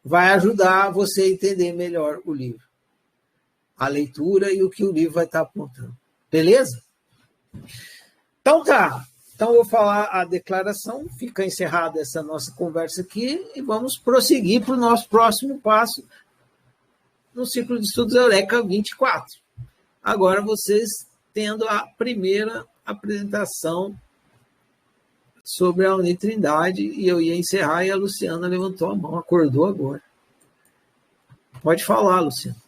Vai ajudar você a entender melhor o livro, a leitura e o que o livro vai estar apontando. Beleza? Então tá. Então eu vou falar a declaração, fica encerrada essa nossa conversa aqui e vamos prosseguir para o nosso próximo passo no ciclo de estudos Eureka 24. Agora vocês tendo a primeira apresentação sobre a unitrindade, e eu ia encerrar e a Luciana levantou a mão, acordou agora. Pode falar, Luciana.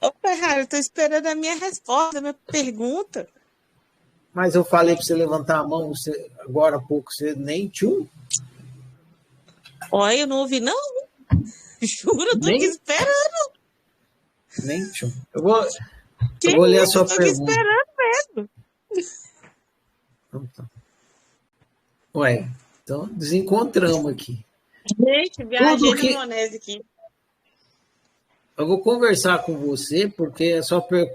Ô, Ferrari, eu estou esperando a minha resposta, a minha pergunta. Mas eu falei para você levantar a mão agora há pouco, você nem tchum. Olha, eu não ouvi, não. Juro, eu estou aqui esperando. Nem tchum. Eu vou ler a sua pergunta. Eu estou aqui esperando mesmo. Então, tá. Ué, Então, desencontramos aqui. Gente, viajei Tudo na que maionese aqui. eu vou conversar com você, porque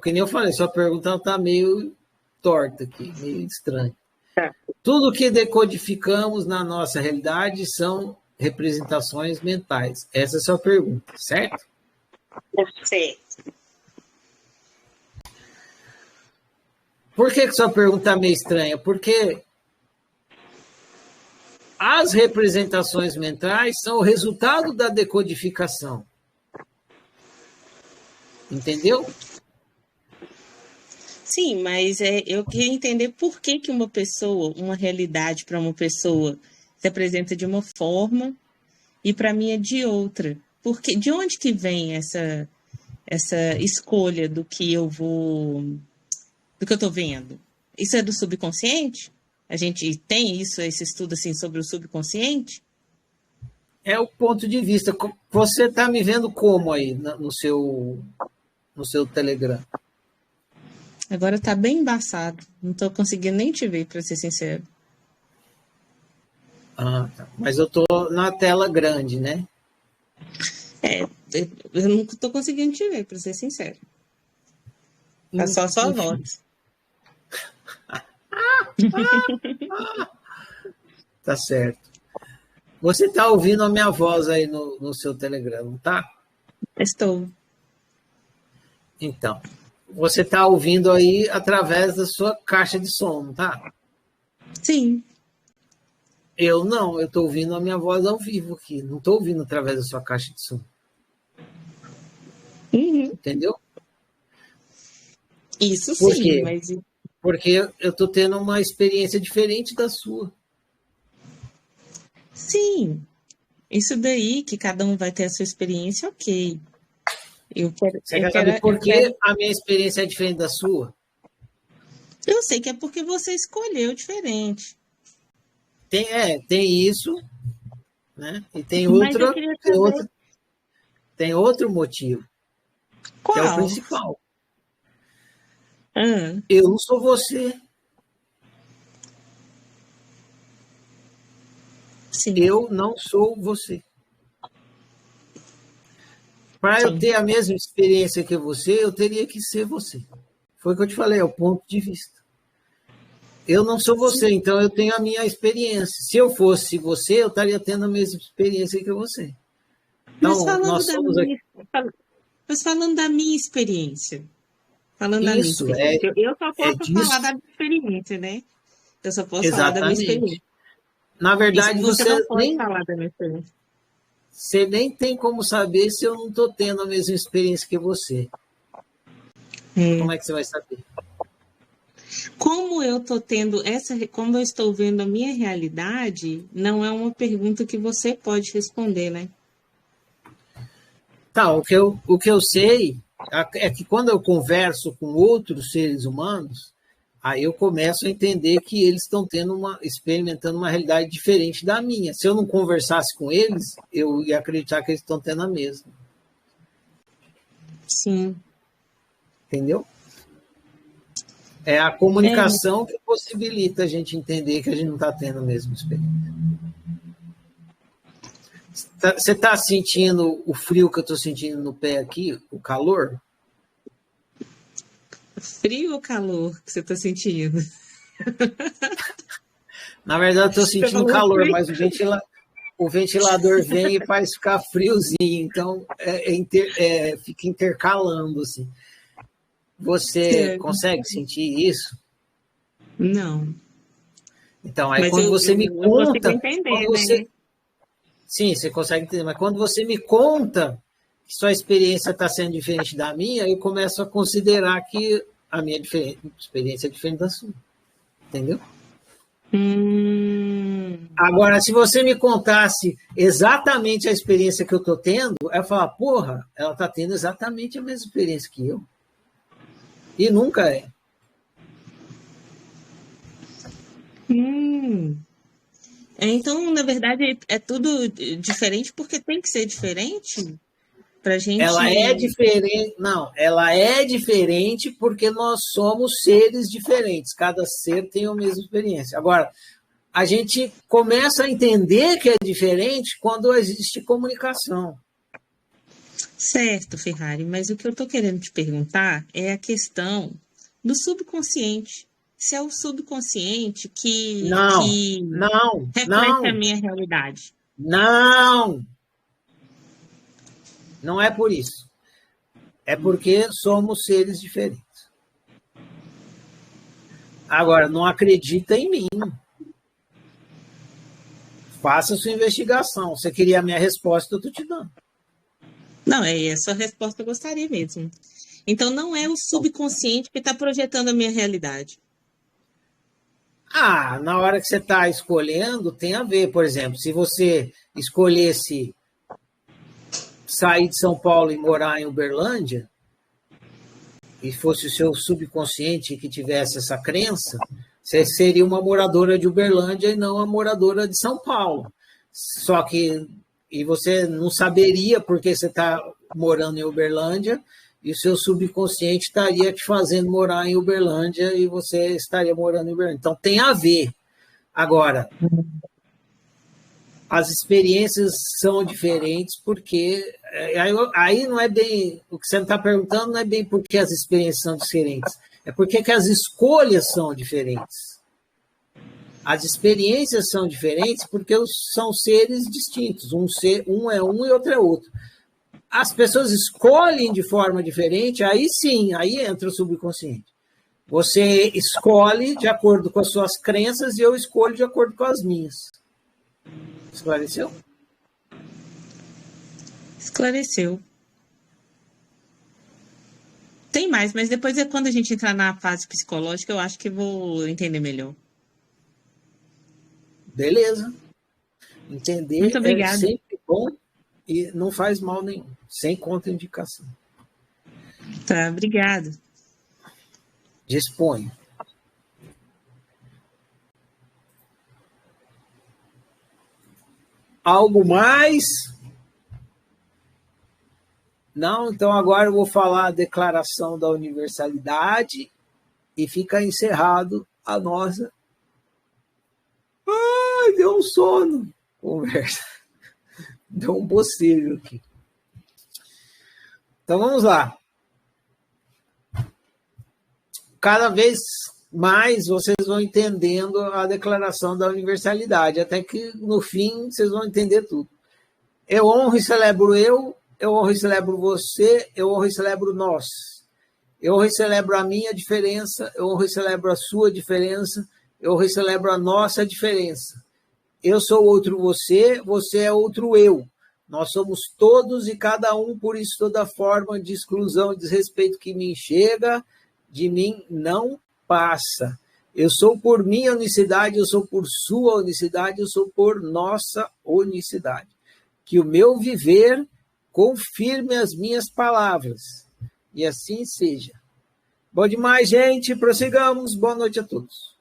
que nem eu falei, sua pergunta está meio torta aqui, meio estranha. Tá. Tudo que decodificamos na nossa realidade são representações mentais. Essa é a sua pergunta, certo? Certo. Por que sua pergunta é meio estranha? Porque as representações mentais são o resultado da decodificação. Entendeu? Sim, mas eu queria entender por que que uma realidade para uma pessoa se apresenta de uma forma e para mim é de outra. Porque de onde que vem essa escolha do que eu estou vendo? Isso é do subconsciente? A gente tem esse estudo assim sobre o subconsciente? É o ponto de vista. Você está me vendo como aí no seu Telegram? Agora tá bem embaçado. Não estou conseguindo nem te ver, para ser sincero. Ah, tá. Mas eu estou na tela grande, né? Eu não estou conseguindo te ver, para ser sincero. Tá só a sua Enfim. voz. Tá certo. Você está ouvindo a minha voz aí no seu Telegram, não tá? Estou. Então, você está ouvindo aí através da sua caixa de som, não tá? Sim. Eu não, eu estou ouvindo a minha voz ao vivo aqui. Não estou ouvindo através da sua caixa de som. Uhum. Entendeu? Isso Por sim, quê? mas Porque eu estou tendo uma experiência diferente da sua. sim. Isso daí, que cada um vai ter a sua experiência, ok. Você quer saber por que a minha experiência é diferente da sua? Eu sei que é porque você escolheu diferente. Tem isso, né? E tem Mas eu queria saber tem outro motivo, que é o qual. principal. Ah, Eu não sou você. sim, Eu não sou você. Para eu sim. ter a mesma experiência que você, eu teria que ser você. Foi o que eu te falei, é o ponto de vista. Eu não sou você, então eu tenho a minha experiência. Se eu fosse você, eu estaria tendo a mesma experiência que você. Mas Então, nós somos aqui. falando da minha experiência. Falando da minha Isso, experiência. Eu só é posso falar disso. da minha experiência, né? Eu só posso falar da minha Exatamente. experiência. Na verdade, Você não pode falar da minha experiência. você nem tem como saber se eu não estou tendo a mesma experiência que você. Como é que você vai saber? Como eu estou tendo como eu estou vendo a minha realidade, não é uma pergunta que você pode responder, né? Tá, o que eu sei é que quando eu converso com outros seres humanos, aí eu começo a entender que eles estão experimentando uma realidade diferente da minha. Se eu não conversasse com eles, eu ia acreditar que eles estão tendo a mesma. Sim. Entendeu? É a comunicação que possibilita a gente entender que a gente não está tendo a mesma experiência. Você está sentindo o frio que eu estou sentindo no pé aqui? O calor? Frio ou calor que você está sentindo? Na verdade, eu estou sentindo calor, frio. Mas o ventilador vem e faz ficar friozinho. Então, fica intercalando, assim. Você consegue sentir isso? Não. Então, aí quando você me conta... Eu consigo entender, né? Sim, você consegue entender, mas quando você me conta que sua experiência está sendo diferente da minha, eu começo a considerar que a minha experiência é diferente da sua. Entendeu? Agora, se você me contasse exatamente a experiência que eu estou tendo, eu ia falar, porra, ela está tendo exatamente a mesma experiência que eu. E nunca é. Então, na verdade, é tudo diferente porque tem que ser diferente pra gente. Ela é diferente. Não, ela é diferente porque nós somos seres diferentes. Cada ser tem a mesma experiência. Agora, a gente começa a entender que é diferente quando existe comunicação. Certo, Ferrari, mas o que eu estou querendo te perguntar é a questão do subconsciente. Se é o subconsciente que reflete a minha realidade. Não é por isso. É porque somos seres diferentes. Agora, não acredita em mim. Faça sua investigação. Você queria a minha resposta, eu estou te dando. Não, é a sua resposta, eu gostaria mesmo. Então, não é o subconsciente que está projetando a minha realidade. Na hora que você está escolhendo, tem a ver. Por exemplo, se você escolhesse sair de São Paulo e morar em Uberlândia, e fosse o seu subconsciente que tivesse essa crença, você seria uma moradora de Uberlândia e não uma moradora de São Paulo. Só que você não saberia porque você está morando em Uberlândia e o seu subconsciente estaria te fazendo morar em Uberlândia e você estaria morando em Uberlândia. Então, tem a ver. Agora, as experiências são diferentes porque... Aí não é bem... O que você está perguntando não é bem porque as experiências são diferentes. É porque que as escolhas são diferentes. As experiências são diferentes porque são seres distintos. Um é um e outro é outro. As pessoas escolhem de forma diferente, aí sim, aí entra o subconsciente. Você escolhe de acordo com as suas crenças e eu escolho de acordo com as minhas. Esclareceu? Esclareceu. Tem mais, mas depois quando a gente entrar na fase psicológica, eu acho que vou entender melhor. Beleza. Entender Muito obrigada. É sempre bom e não faz mal nenhum, sem contraindicação. Tá, obrigada. Disponha. Algo mais? Não? Então agora eu vou falar a declaração da universalidade e fica encerrado a nossa... Ai, deu um sono. Conversa. Deu um bocejo aqui. Então vamos lá. Cada vez mais vocês vão entendendo a declaração da universalidade, até que no fim vocês vão entender tudo. Eu honro e celebro eu honro e celebro você, eu honro e celebro nós. Eu honro e celebro a minha diferença, eu honro e celebro a sua diferença, eu honro e celebro a nossa diferença. Eu sou outro você, você é outro eu. Nós somos todos e cada um, por isso toda forma de exclusão e desrespeito que me chega, de mim não passa. Eu sou por minha unicidade, eu sou por sua unicidade, eu sou por nossa unicidade. Que o meu viver confirme as minhas palavras. E assim seja. Bom demais, gente. Prossigamos. Boa noite a todos.